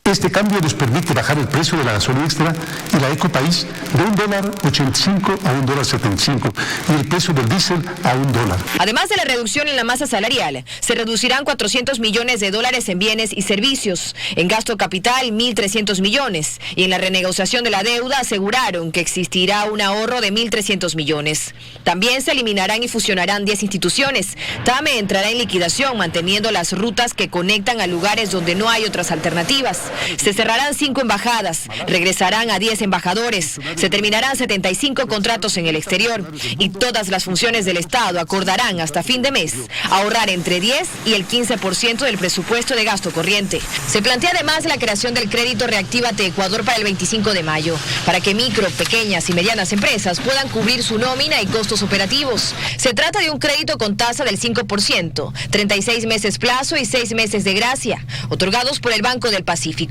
Este cambio nos permite bajar el precio de la gasolina extra y la Ecopaís de $1.85 a $1.75 y el precio del diésel a $1. Además de la reducción en la masa salarial, se reducirán $400 millones en bienes y servicios. En gasto capital, 1.300 millones. Y en la renegociación de la deuda aseguraron que existirá un ahorro de 1.300 millones. También se eliminarán y fusionarán 10 instituciones. TAME entrará en liquidación, manteniendo las rutas que conectan a lugares donde no hay otras alternativas. Se cerrarán 5 embajadas, regresarán a 10 embajadores, se terminarán 75 contratos en el exterior y todas las funciones del Estado acordarán hasta fin de mes ahorrar entre 10 y el 15% del presupuesto de gasto corriente. Se plantea además la creación del crédito Reactívate Ecuador para el 25 de mayo, para que micro, pequeñas y medianas empresas puedan cubrir su nómina y costos operativos. Se trata de un crédito con tasa del 5%, 36 meses plazo y 6 meses de gracia, otorgados por el Banco del Pacífico.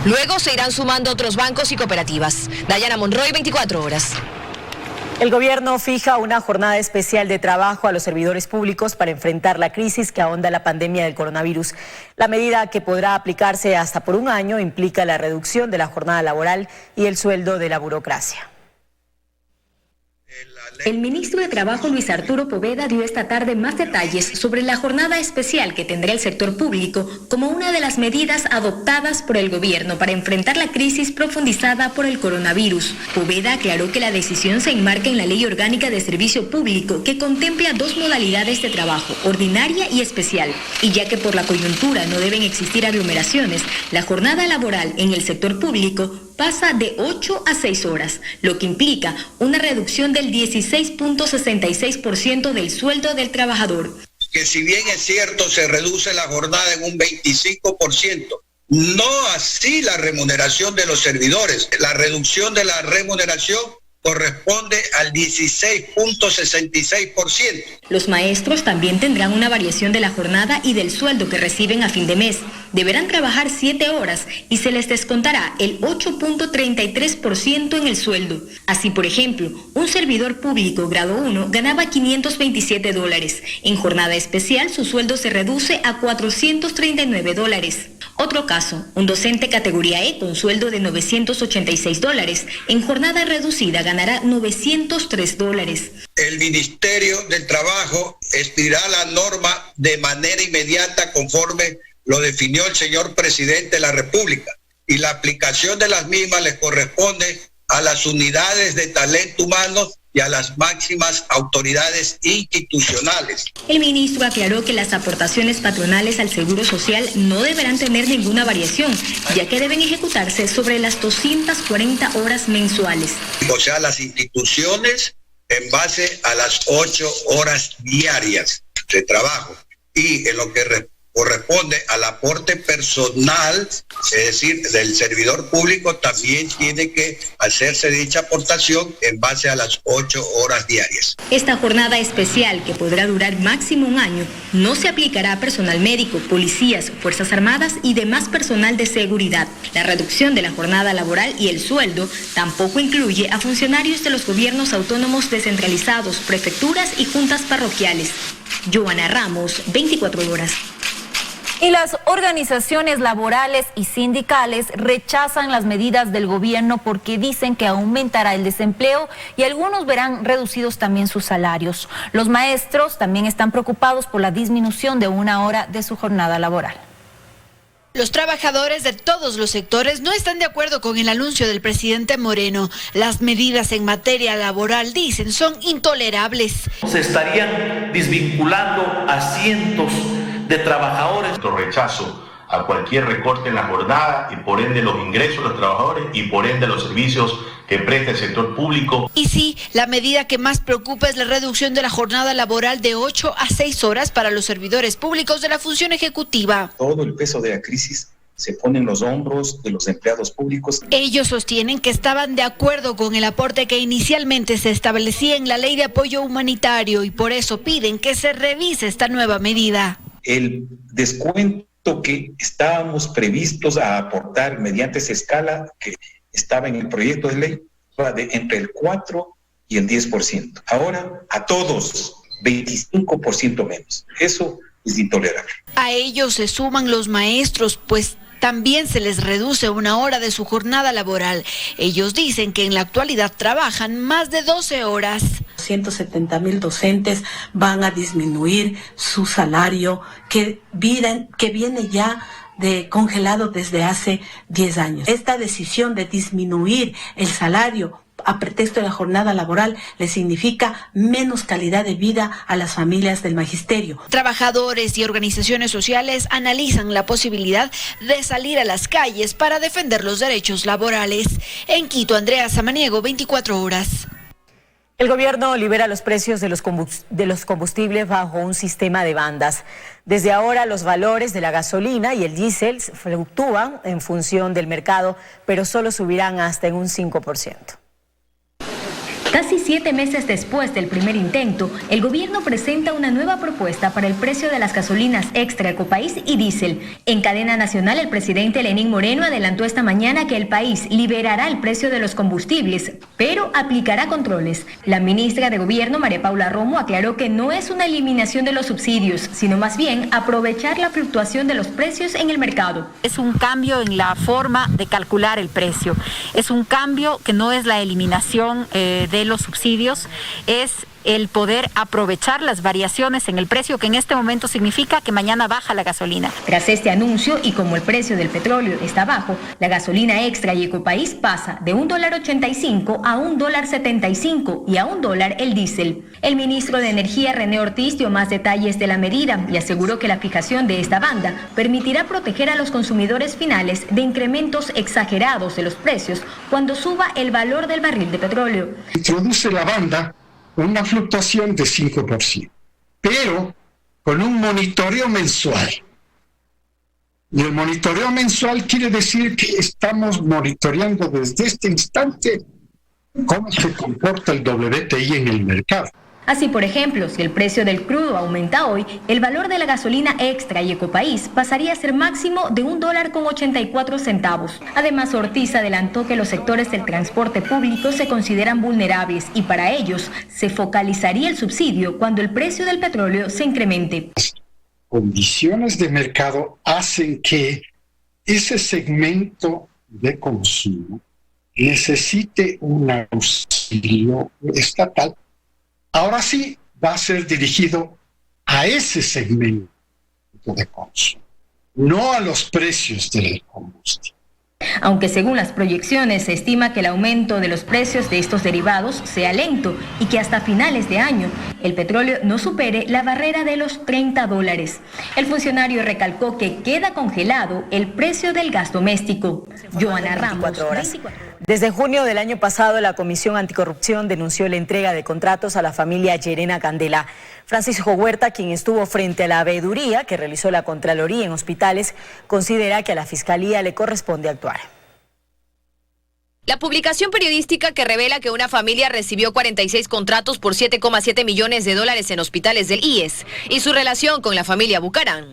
Luego se irán sumando otros bancos y cooperativas. Dayana Monroy, 24 horas. El gobierno fija una jornada especial de trabajo a los servidores públicos para enfrentar la crisis que ahonda la pandemia del coronavirus. La medida, que podrá aplicarse hasta por 1 año, implica la reducción de la jornada laboral y el sueldo de la burocracia. El ministro de Trabajo, Luis Arturo Poveda, dio esta tarde más detalles sobre la jornada especial que tendrá el sector público como una de las medidas adoptadas por el gobierno para enfrentar la crisis profundizada por el coronavirus. Poveda aclaró que la decisión se enmarca en la Ley Orgánica de Servicio Público, que contempla 2 modalidades de trabajo, ordinaria y especial. Y ya que por la coyuntura no deben existir aglomeraciones, la jornada laboral en el sector público pasa de 8 a 6 horas, lo que implica una reducción del 16.66% del sueldo del trabajador. Que si bien es cierto se reduce la jornada en un 25%, no así la remuneración de los servidores. La reducción de la remuneración corresponde al 16.66%. Los maestros también tendrán una variación de la jornada y del sueldo que reciben a fin de mes. Deberán trabajar 7 horas y se les descontará el 8.33% en el sueldo. Así, por ejemplo, un servidor público grado 1 ganaba $527. En jornada especial, su sueldo se reduce a $439. Otro caso, un docente categoría E con sueldo de $986. En jornada reducida ganará $903. El Ministerio del Trabajo expedirá la norma de manera inmediata conforme lo definió el señor presidente de la República, y la aplicación de las mismas le corresponde a las unidades de talento humano y a las máximas autoridades institucionales. El ministro aclaró que las aportaciones patronales al Seguro Social no deberán tener ninguna variación, ya que deben ejecutarse sobre las 240 horas mensuales. O sea, las instituciones en base a las 8 horas diarias de trabajo, y en lo que corresponde al aporte personal, es decir, del servidor público, también tiene que hacerse dicha aportación en base a las 8 horas diarias. Esta jornada especial, que podrá durar máximo un año, no se aplicará a personal médico, policías, fuerzas armadas y demás personal de seguridad. La reducción de la jornada laboral y el sueldo tampoco incluye a funcionarios de los gobiernos autónomos descentralizados, prefecturas y juntas parroquiales. Joana Ramos, 24 horas. Y las organizaciones laborales y sindicales rechazan las medidas del gobierno porque dicen que aumentará el desempleo y algunos verán reducidos también sus salarios. Los maestros también están preocupados por la disminución de 1 hora de su jornada laboral. Los trabajadores de todos los sectores no están de acuerdo con el anuncio del presidente Moreno. Las medidas en materia laboral, dicen, son intolerables. Se estarían desvinculando a cientos de trabajadores. Nuestro rechazo a cualquier recorte en la jornada y por ende los ingresos de los trabajadores y por ende los servicios que presta el sector público. Y sí, la medida que más preocupa es la reducción de la jornada laboral de 8 a 6 horas para los servidores públicos de la función ejecutiva. Todo el peso de la crisis se pone en los hombros de los empleados públicos. Ellos sostienen que estaban de acuerdo con el aporte que inicialmente se establecía en la Ley de Apoyo Humanitario y por eso piden que se revise esta nueva medida. El descuento que estábamos previstos a aportar mediante esa escala que estaba en el proyecto de ley va de entre el 4 y el 10%. Ahora a todos 25% menos. Eso es intolerable. A ellos se suman los maestros, pues también se les reduce 1 hora de su jornada laboral. Ellos dicen que en la actualidad trabajan más de 12 horas. 170,000 docentes van a disminuir su salario que viene ya congelado desde hace 10 años. Esta decisión de disminuir el salario a pretexto de la jornada laboral le significa menos calidad de vida a las familias del magisterio. Trabajadores y organizaciones sociales analizan la posibilidad de salir a las calles para defender los derechos laborales. En Quito, Andrea Samaniego, 24 horas. El gobierno libera los precios de los combustibles bajo un sistema de bandas. Desde ahora los valores de la gasolina y el diésel fluctúan en función del mercado, pero solo subirán hasta en un 5%. Casi 7 meses después del primer intento, el gobierno presenta una nueva propuesta para el precio de las gasolinas extra Ecopaís y diésel. En cadena nacional, el presidente Lenín Moreno adelantó esta mañana que el país liberará el precio de los combustibles, pero aplicará controles. La ministra de Gobierno, María Paula Romo, aclaró que no es una eliminación de los subsidios, sino más bien aprovechar la fluctuación de los precios en el mercado. Es un cambio en la forma de calcular el precio. Es un cambio que no es la eliminación de los subsidios, es el poder aprovechar las variaciones en el precio, que en este momento significa que mañana baja la gasolina. Tras este anuncio y como el precio del petróleo está bajo, la gasolina extra y Ecopaís pasa de $1.85 a $1.75 y a $1 el diésel. El ministro de Energía, René Ortiz, dio más detalles de la medida y aseguró que la fijación de esta banda permitirá proteger a los consumidores finales de incrementos exagerados de los precios cuando suba el valor del barril de petróleo. Introduce la banda una fluctuación de 5%, pero con un monitoreo mensual. Y el monitoreo mensual quiere decir que estamos monitoreando desde este instante cómo se comporta el WTI en el mercado. Así, por ejemplo, si el precio del crudo aumenta hoy, el valor de la gasolina extra y Ecopaís pasaría a ser máximo de $1.84. Además, Ortiz adelantó que los sectores del transporte público se consideran vulnerables y para ellos se focalizaría el subsidio cuando el precio del petróleo se incremente. Las condiciones de mercado hacen que ese segmento de consumo necesite un auxilio estatal. Ahora sí va a ser dirigido a ese segmento de consumo, no a los precios del combustible. Aunque según las proyecciones se estima que el aumento de los precios de estos derivados sea lento y que hasta finales de año el petróleo no supere la barrera de los $30. El funcionario recalcó que queda congelado el precio del gas doméstico. Joana Ramos, 24 horas. Desde junio del año pasado, la Comisión Anticorrupción denunció la entrega de contratos a la familia Llerena Candela. Francisco Huerta, quien estuvo frente a la veeduría que realizó la Contraloría en hospitales, considera que a la Fiscalía le corresponde actuar. La publicación periodística que revela que una familia recibió 46 contratos por $7,7 millones en hospitales del IES y su relación con la familia Bucaram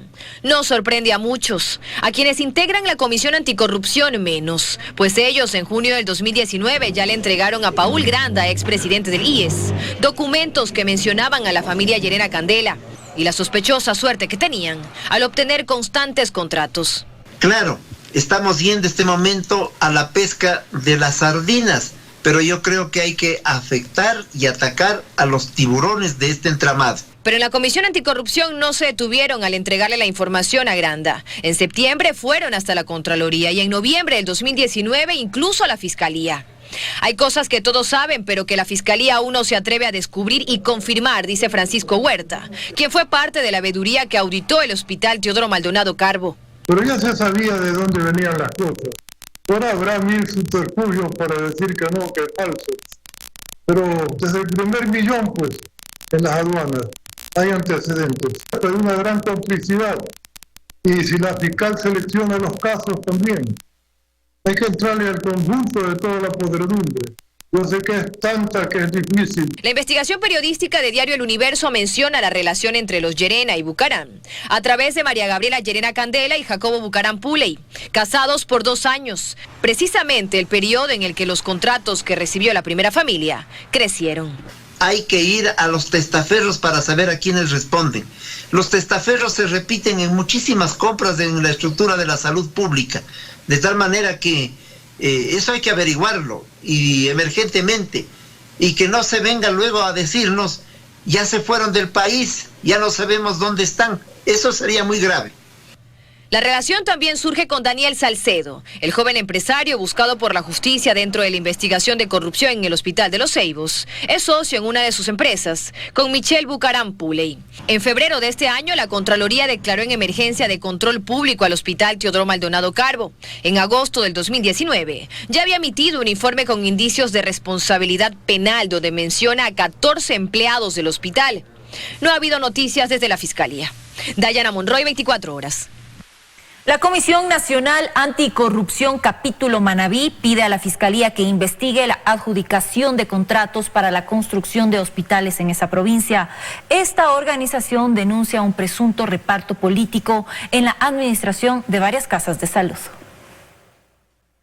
no sorprende a muchos. A quienes integran la Comisión Anticorrupción menos, pues ellos en junio del 2019 ya le entregaron a Paul Granda, expresidente del IES, documentos que mencionaban a la familia Llerena Candela y la sospechosa suerte que tenían al obtener constantes contratos. Claro. Estamos yendo este momento a la pesca de las sardinas, pero yo creo que hay que afectar y atacar a los tiburones de este entramado. Pero en la Comisión Anticorrupción no se detuvieron al entregarle la información a Granda. En septiembre fueron hasta la Contraloría y en noviembre del 2019 incluso a la Fiscalía. Hay cosas que todos saben, pero que la Fiscalía aún no se atreve a descubrir y confirmar, dice Francisco Huerta, quien fue parte de la veeduría que auditó el Hospital Teodoro Maldonado Carbo. Pero ya se sabía de dónde venían las cosas. Ahora habrá mil subterfugios para decir que no, que es falso. Pero desde el primer millón, pues, en las aduanas hay antecedentes. Hay una gran complicidad. Y si la fiscal selecciona los casos también, hay que entrarle al conjunto de toda la podredumbre. Yo sé que es tanta que es difícil. La investigación periodística de Diario El Universo menciona la relación entre los Llerena y Bucaram, a través de María Gabriela Llerena Candela y Jacobo Bucaram Puley, casados por 2 años, precisamente el periodo en el que los contratos que recibió la primera familia crecieron. Hay que ir a los testaferros para saber a quiénes responden. Los testaferros se repiten en muchísimas compras en la estructura de la salud pública, de tal manera que eso hay que averiguarlo y emergentemente, y que no se venga luego a decirnos ya se fueron del país, ya no sabemos dónde están. Eso sería muy grave. La relación también surge con Daniel Salcedo, el joven empresario buscado por la justicia dentro de la investigación de corrupción en el Hospital de los Ceibos. Es socio en una de sus empresas, con Michelle Bucaram Puley. En febrero de este año, la Contraloría declaró en emergencia de control público al Hospital Teodoro Maldonado Carbo. En agosto del 2019, ya había emitido un informe con indicios de responsabilidad penal donde menciona a 14 empleados del hospital. No ha habido noticias desde la Fiscalía. Dayana Monroy, 24 horas. La Comisión Nacional Anticorrupción Capítulo Manabí pide a la Fiscalía que investigue la adjudicación de contratos para la construcción de hospitales en esa provincia. Esta organización denuncia un presunto reparto político en la administración de varias casas de salud.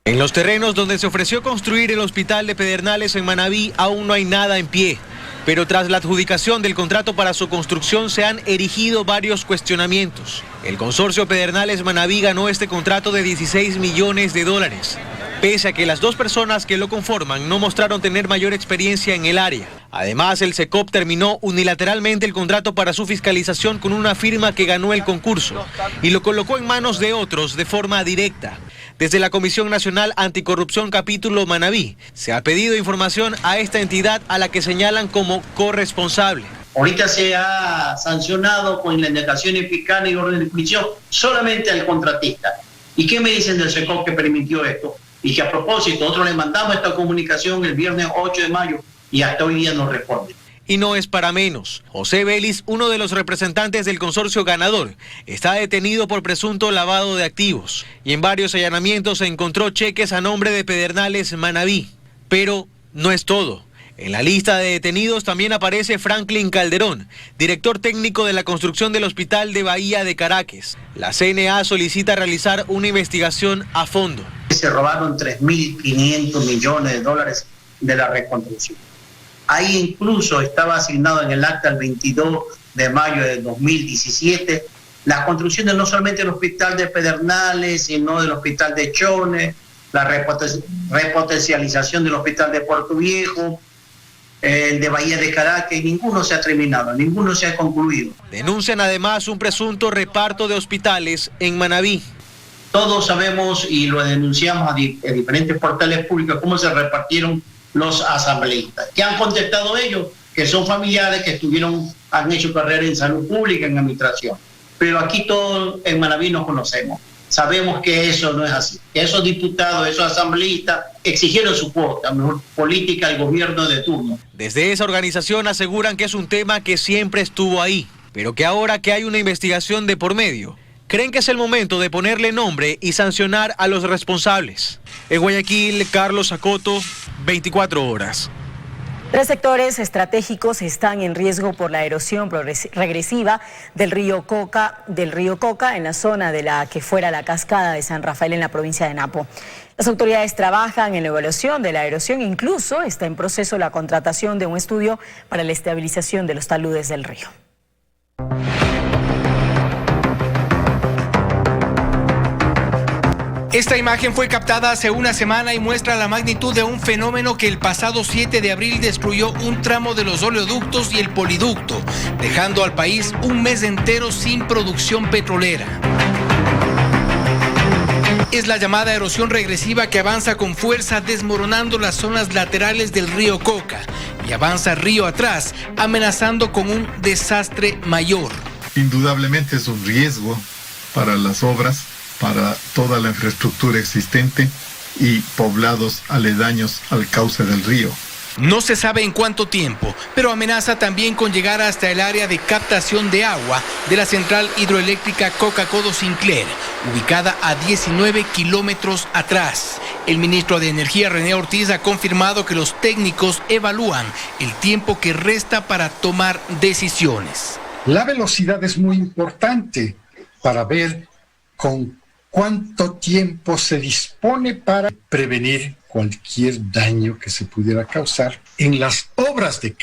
En los terrenos donde se ofreció construir el hospital de Pedernales en Manabí aún no hay nada en pie. Pero tras la adjudicación del contrato para su construcción se han erigido varios cuestionamientos. El consorcio Pedernales Manabí ganó este contrato de $16 millones, pese a que las 2 personas que lo conforman no mostraron tener mayor experiencia en el área. Además, el SECOP terminó unilateralmente el contrato para su fiscalización con una firma que ganó el concurso y lo colocó en manos de otros de forma directa. Desde la Comisión Nacional Anticorrupción Capítulo Manabí se ha pedido información a esta entidad a la que señalan como corresponsable. Ahorita se ha sancionado con la indagación fiscal y orden de juicio solamente al contratista. ¿Y qué me dicen del SECOP que permitió esto? Y que a propósito, nosotros le mandamos esta comunicación el viernes 8 de mayo y hasta hoy día no responde. Y no es para menos. José Vélez, uno de los representantes del consorcio ganador, está detenido por presunto lavado de activos. Y en varios allanamientos se encontró cheques a nombre de Pedernales Manabí. Pero no es todo. En la lista de detenidos también aparece Franklin Calderón, director técnico de la construcción del Hospital de Bahía de Caracas. La CNA solicita realizar una investigación a fondo. Se robaron 3.500 millones de dólares de la reconstrucción. Ahí incluso estaba asignado en el acta el 22 de mayo de 2017 la construcción de no solamente el Hospital de Pedernales, sino del Hospital de Chones, la repotencialización del Hospital de Puerto Viejo, el de Bahía de Caracas, y ninguno se ha terminado, ninguno se ha concluido. Denuncian además un presunto reparto de hospitales en Manabí. Todos sabemos y lo denunciamos a diferentes portales públicos cómo se repartieron los asambleístas. ¿Qué han contestado ellos? Que son familiares que han hecho carrera en salud pública, en administración. Pero aquí todos en Manabí nos conocemos. Sabemos que eso no es así. Que esos diputados, esos asambleístas exigieron su cuota, mejor política al gobierno de turno. Desde esa organización aseguran que es un tema que siempre estuvo ahí, pero que ahora que hay una investigación de por medio, creen que es el momento de ponerle nombre y sancionar a los responsables. En Guayaquil, Carlos Acoto, 24 horas. 3 sectores estratégicos están en riesgo por la erosión regresiva del río Coca en la zona de la que fuera la cascada de San Rafael en la provincia de Napo. Las autoridades trabajan en la evaluación de la erosión, incluso está en proceso la contratación de un estudio para la estabilización de los taludes del río. Esta imagen fue captada hace una semana y muestra la magnitud de un fenómeno que el pasado 7 de abril destruyó un tramo de los oleoductos y el poliducto, dejando al país un mes entero sin producción petrolera. Es la llamada erosión regresiva que avanza con fuerza desmoronando las zonas laterales del río Coca y avanza río atrás, amenazando con un desastre mayor. Indudablemente es un riesgo para las obras, para toda la infraestructura existente y poblados aledaños al cauce del río. No se sabe en cuánto tiempo, pero amenaza también con llegar hasta el área de captación de agua de la central hidroeléctrica Coca-Codo Sinclair, ubicada a 19 kilómetros atrás. El ministro de Energía, René Ortiz, ha confirmado que los técnicos evalúan el tiempo que resta para tomar decisiones. La velocidad es muy importante para ver con cuánto tiempo se dispone para prevenir cualquier daño que se pudiera causar en las obras de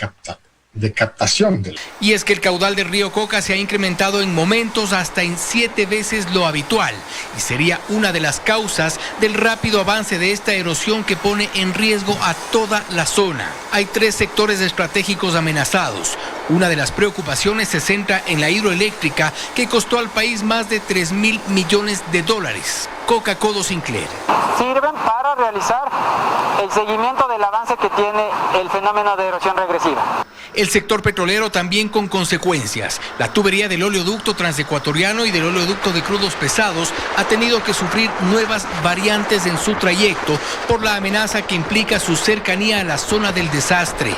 captación. Y es que el caudal del río Coca se ha incrementado en momentos hasta en 7 veces lo habitual y sería una de las causas del rápido avance de esta erosión que pone en riesgo a toda la zona. Hay 3 sectores estratégicos amenazados. Una de las preocupaciones se centra en la hidroeléctrica que costó al país más de $3.000 millones. Coca-Codo Sinclair. Sirven para realizar el seguimiento del avance que tiene el fenómeno de erosión regresiva. El sector petrolero también con consecuencias. La tubería del oleoducto transecuatoriano y del oleoducto de crudos pesados ha tenido que sufrir nuevas variantes en su trayecto por la amenaza que implica su cercanía a la zona del desastre.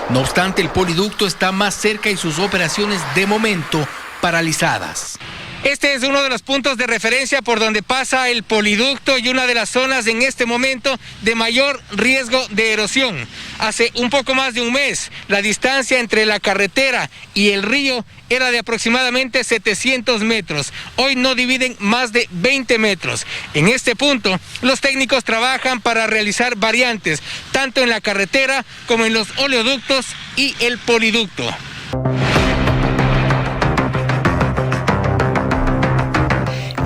No obstante, el poliducto está más cerca y sus operaciones de momento paralizadas. Este es uno de los puntos de referencia por donde pasa el poliducto y una de las zonas en este momento de mayor riesgo de erosión. Hace un poco más de un mes, la distancia entre la carretera y el río era de aproximadamente 700 metros. Hoy no dividen más de 20 metros. En este punto, los técnicos trabajan para realizar variantes, tanto en la carretera como en los oleoductos y el poliducto.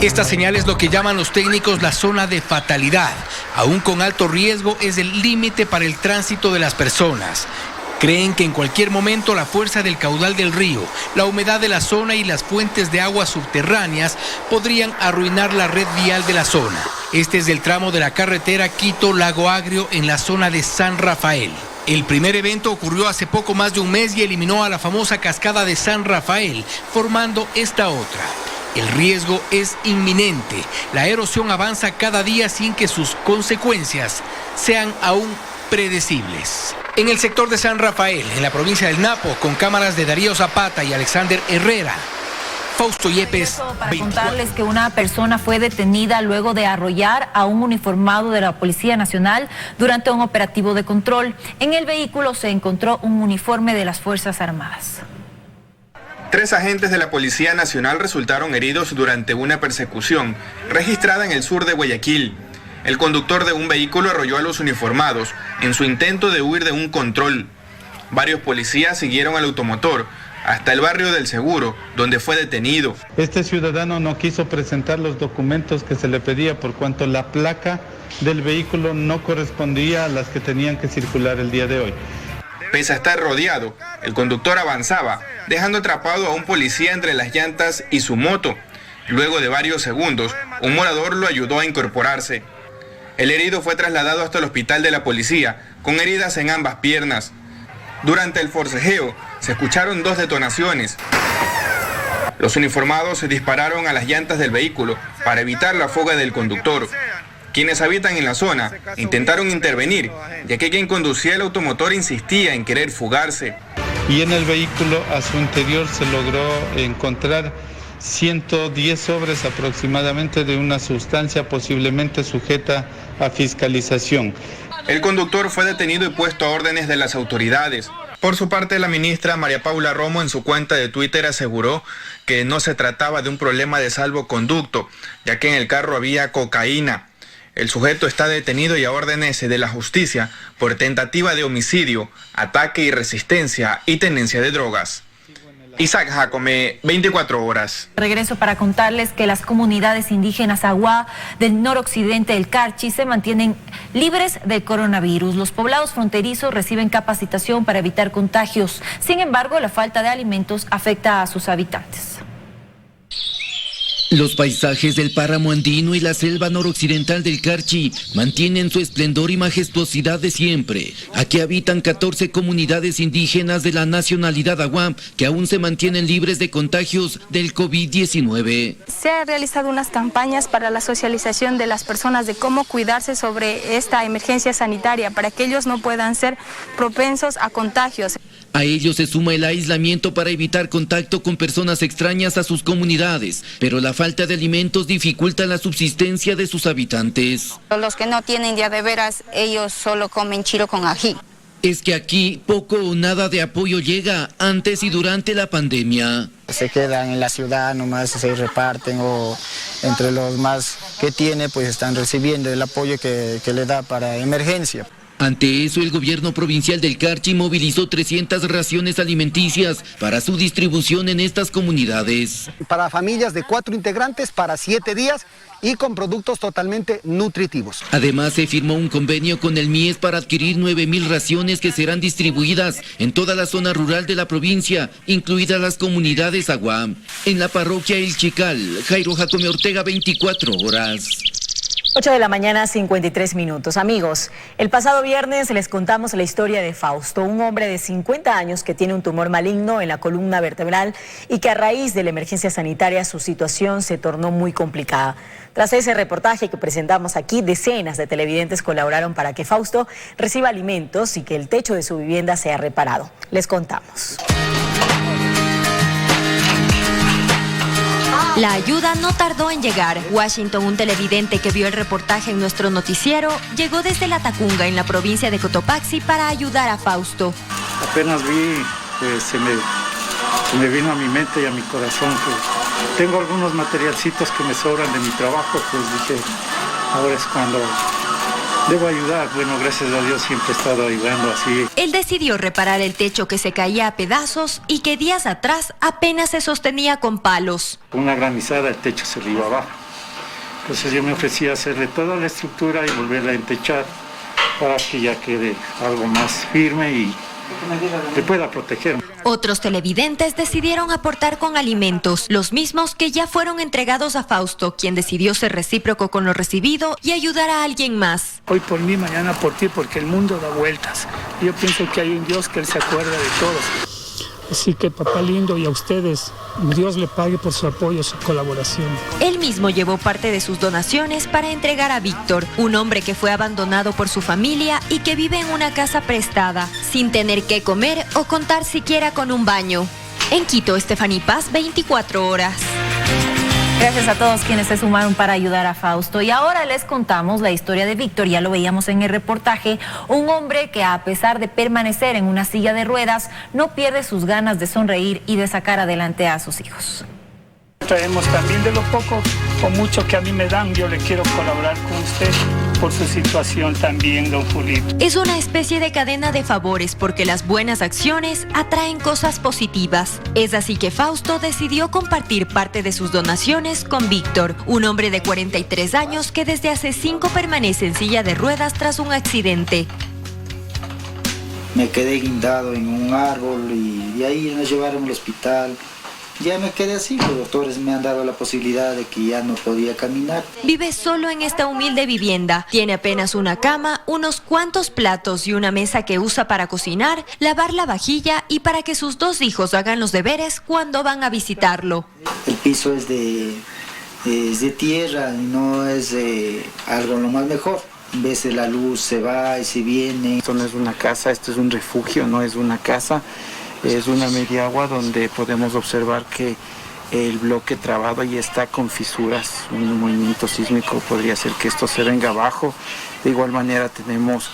Esta señal es lo que llaman los técnicos la zona de fatalidad. Aún con alto riesgo es el límite para el tránsito de las personas. Creen que en cualquier momento la fuerza del caudal del río, la humedad de la zona y las fuentes de aguas subterráneas podrían arruinar la red vial de la zona. Este es el tramo de la carretera Quito-Lago Agrio en la zona de San Rafael. El primer evento ocurrió hace poco más de un mes y eliminó a la famosa cascada de San Rafael, formando esta otra. El riesgo es inminente. La erosión avanza cada día sin que sus consecuencias sean aún predecibles. En el sector de San Rafael, en la provincia del Napo, con cámaras de Darío Zapata y Alexander Herrera, Fausto Yepes, Para 24. contarles que una persona fue detenida luego de arrollar a un uniformado de la Policía Nacional durante un operativo de control. En el vehículo se encontró un uniforme de las Fuerzas Armadas. 3 agentes de la Policía Nacional resultaron heridos durante una persecución registrada en el sur de Guayaquil. El conductor de un vehículo arrolló a los uniformados en su intento de huir de un control. Varios policías siguieron al automotor hasta el barrio del Seguro, donde fue detenido. Este ciudadano no quiso presentar los documentos que se le pedía por cuanto la placa del vehículo no correspondía a las que tenían que circular el día de hoy. Pese a estar rodeado, el conductor avanzaba, dejando atrapado a un policía entre las llantas y su moto. Luego de varios segundos, un morador lo ayudó a incorporarse. El herido fue trasladado hasta el hospital de la policía, con heridas en ambas piernas. Durante el forcejeo, se escucharon 2 detonaciones. Los uniformados se dispararon a las llantas del vehículo para evitar la fuga del conductor. Quienes habitan en la zona intentaron intervenir, ya que quien conducía el automotor insistía en querer fugarse. Y en el vehículo, a su interior, se logró encontrar 110 sobres aproximadamente de una sustancia posiblemente sujeta a fiscalización. El conductor fue detenido y puesto a órdenes de las autoridades. Por su parte, la ministra María Paula Romo en su cuenta de Twitter aseguró que no se trataba de un problema de salvoconducto, ya que en el carro había cocaína. El sujeto está detenido y a órdenes de la justicia por tentativa de homicidio, ataque y resistencia y tenencia de drogas. Isaac Jacome, 24 horas. Regreso para contarles que las comunidades indígenas Aguá del noroccidente del Carchi se mantienen libres del coronavirus. Los poblados fronterizos reciben capacitación para evitar contagios. Sin embargo, la falta de alimentos afecta a sus habitantes. Los paisajes del páramo andino y la selva noroccidental del Carchi mantienen su esplendor y majestuosidad de siempre. Aquí habitan 14 comunidades indígenas de la nacionalidad Aguá que aún se mantienen libres de contagios del COVID-19. Se han realizado unas campañas para la socialización de las personas de cómo cuidarse sobre esta emergencia sanitaria para que ellos no puedan ser propensos a contagios. A ello se suma el aislamiento para evitar contacto con personas extrañas a sus comunidades, pero la falta de alimentos dificulta la subsistencia de sus habitantes. Los que no tienen día de veras, ellos solo comen chiro con ají. Es que aquí poco o nada de apoyo llega antes y durante la pandemia. Se quedan en la ciudad, nomás se reparten o entre los más que tiene, pues están recibiendo el apoyo que le da para emergencia. Ante eso, el gobierno provincial del Carchi movilizó 300 raciones alimenticias para su distribución en estas comunidades. Para familias de 4 integrantes para 7 días y con productos totalmente nutritivos. Además, se firmó un convenio con el MIES para adquirir 9,000 raciones que serán distribuidas en toda la zona rural de la provincia, incluidas las comunidades Aguá. En la parroquia El Chical, Jairo Jacome Ortega, 24 horas. 8 de la mañana, 53 minutos. Amigos, el pasado viernes les contamos la historia de Fausto, un hombre de 50 años que tiene un tumor maligno en la columna vertebral y que a raíz de la emergencia sanitaria su situación se tornó muy complicada. Tras ese reportaje que presentamos aquí, decenas de televidentes colaboraron para que Fausto reciba alimentos y que el techo de su vivienda sea reparado. Les contamos. La ayuda no tardó en llegar. Washington, un televidente que vio el reportaje en nuestro noticiero, llegó desde La Tacunga, en la provincia de Cotopaxi, para ayudar a Fausto. Apenas vi, pues, se me vino a mi mente y a mi corazón que tengo algunos materialcitos que me sobran de mi trabajo, pues dije, ahora es cuando debo ayudar. Bueno, gracias a Dios siempre he estado ayudando así. Él decidió reparar el techo que se caía a pedazos y que días atrás apenas se sostenía con palos. Con una granizada el techo se le iba abajo. Entonces yo me ofrecí a hacerle toda la estructura y volverla a entechar para que ya quede algo más firme y que pueda proteger. Otros televidentes decidieron aportar con alimentos, los mismos que ya fueron entregados a Fausto, quien decidió ser recíproco con lo recibido y ayudar a alguien más. Hoy por mí, mañana por ti, porque el mundo da vueltas. Yo pienso que hay un Dios que Él se acuerda de todos. Así que, papá lindo, y a ustedes, Dios le pague por su apoyo, su colaboración. Él mismo llevó parte de sus donaciones para entregar a Víctor, un hombre que fue abandonado por su familia y que vive en una casa prestada, sin tener que comer o contar siquiera con un baño. En Quito, Stephanie Paz, 24 horas. Gracias a todos quienes se sumaron para ayudar a Fausto. Y ahora les contamos la historia de Víctor. Ya lo veíamos en el reportaje. Un hombre que, a pesar de permanecer en una silla de ruedas, no pierde sus ganas de sonreír y de sacar adelante a sus hijos. Traemos también de lo poco o mucho que a mí me dan. Yo le quiero colaborar con usted por su situación también, don Julito. Es una especie de cadena de favores porque las buenas acciones atraen cosas positivas. Es así que Fausto decidió compartir parte de sus donaciones con Víctor, un hombre de 43 años que desde hace 5 permanece en silla de ruedas tras un accidente. Me quedé guindado en un árbol y de ahí me llevaron al hospital. Ya me quedé así, los doctores me han dado la posibilidad de que ya no podía caminar. Vive solo en esta humilde vivienda. Tiene apenas una cama, unos cuantos platos y una mesa que usa para cocinar, lavar la vajilla y para que sus 2 hijos hagan los deberes cuando van a visitarlo. El piso es de tierra y no es algo lo más mejor. A veces la luz se va y se viene. Esto no es una casa, esto es un refugio, no es una casa. Es una media agua donde podemos observar que el bloque trabado ya está con fisuras. Un movimiento sísmico podría hacer que esto se venga abajo. De igual manera tenemos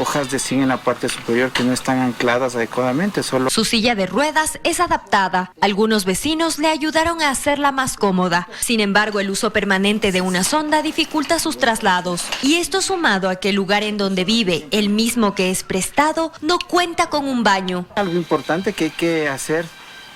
hojas de zinc en la parte superior que no están ancladas adecuadamente. Su silla de ruedas es adaptada. Algunos vecinos le ayudaron a hacerla más cómoda. Sin embargo, el uso permanente de una sonda dificulta sus traslados. Y esto sumado a que el lugar en donde vive, el mismo que es prestado, no cuenta con un baño. Algo importante que hay que hacer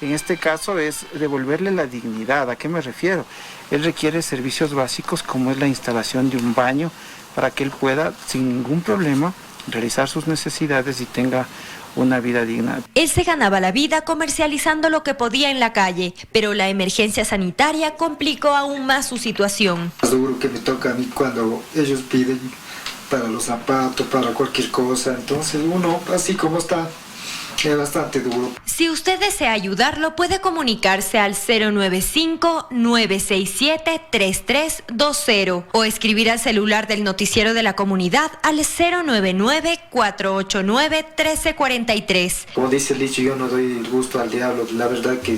en este caso es devolverle la dignidad. ¿A qué me refiero? Él requiere servicios básicos como es la instalación de un baño para que él pueda, sin ningún problema, realizar sus necesidades y tenga una vida digna. Él se ganaba la vida comercializando lo que podía en la calle, pero la emergencia sanitaria complicó aún más su situación. Es duro que me toca a mí cuando ellos piden para los zapatos, para cualquier cosa, entonces uno, así como está, es bastante duro. Si usted desea ayudarlo, puede comunicarse al 095-967-3320 o escribir al celular del noticiero de la comunidad al 099-489-1343. Como dice el dicho, yo no doy el gusto al diablo, la verdad que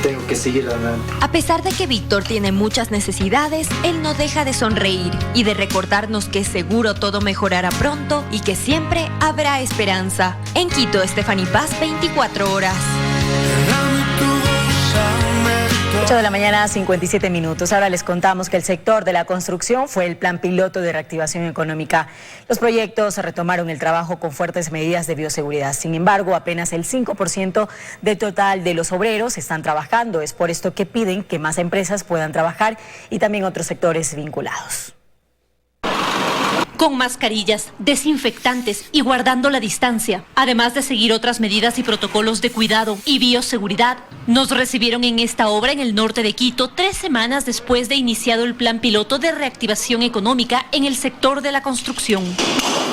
tengo que seguir adelante. A pesar de que Víctor tiene muchas necesidades, él no deja de sonreír y de recordarnos que seguro todo mejorará pronto y que siempre habrá esperanza. En Quito, Stephanie Paz, 24 horas. 8 de la mañana, 57 minutos. Ahora les contamos que el sector de la construcción fue el plan piloto de reactivación económica. Los proyectos retomaron el trabajo con fuertes medidas de bioseguridad. Sin embargo, apenas el 5% del total de los obreros están trabajando. Es por esto que piden que más empresas puedan trabajar y también otros sectores vinculados. Con mascarillas, desinfectantes y guardando la distancia, además de seguir otras medidas y protocolos de cuidado y bioseguridad, nos recibieron en esta obra en el norte de Quito 3 semanas después de iniciado el plan piloto de reactivación económica en el sector de la construcción.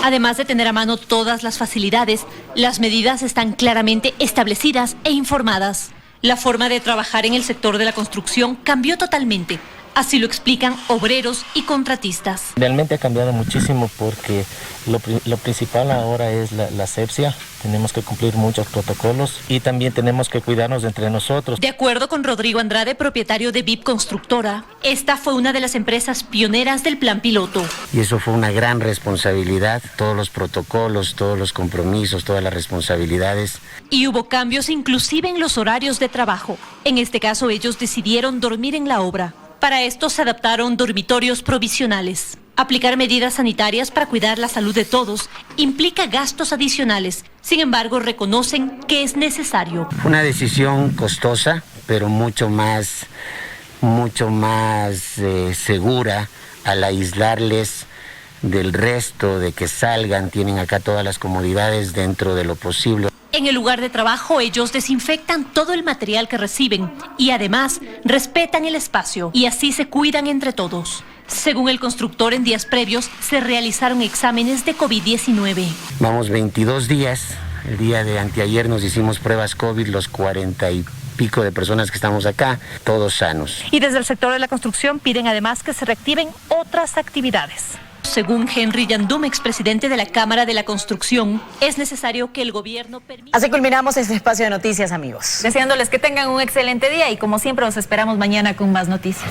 Además de tener a mano todas las facilidades, las medidas están claramente establecidas e informadas. La forma de trabajar en el sector de la construcción cambió totalmente. Así lo explican obreros y contratistas. Realmente ha cambiado muchísimo porque lo principal ahora es la asepsia. Tenemos que cumplir muchos protocolos y también tenemos que cuidarnos entre nosotros. De acuerdo con Rodrigo Andrade, propietario de VIP Constructora, esta fue una de las empresas pioneras del plan piloto. Y eso fue una gran responsabilidad, todos los protocolos, todos los compromisos, todas las responsabilidades. Y hubo cambios inclusive en los horarios de trabajo. En este caso ellos decidieron dormir en la obra. Para esto se adaptaron dormitorios provisionales. Aplicar medidas sanitarias para cuidar la salud de todos implica gastos adicionales. Sin embargo, reconocen que es necesario. Una decisión costosa, pero mucho más segura al aislarles del resto, de que salgan, tienen acá todas las comodidades dentro de lo posible. En el lugar de trabajo ellos desinfectan todo el material que reciben y además respetan el espacio y así se cuidan entre todos. Según el constructor, en días previos se realizaron exámenes de COVID-19. Vamos 22 días. El día de anteayer nos hicimos pruebas COVID, los 40 y pico de personas que estamos acá, todos sanos. Y desde el sector de la construcción piden además que se reactiven otras actividades. Según Henry Yandum, expresidente de la Cámara de la Construcción, es necesario que el gobierno permita... Así culminamos este espacio de noticias, amigos. Deseándoles que tengan un excelente día y como siempre los esperamos mañana con más noticias.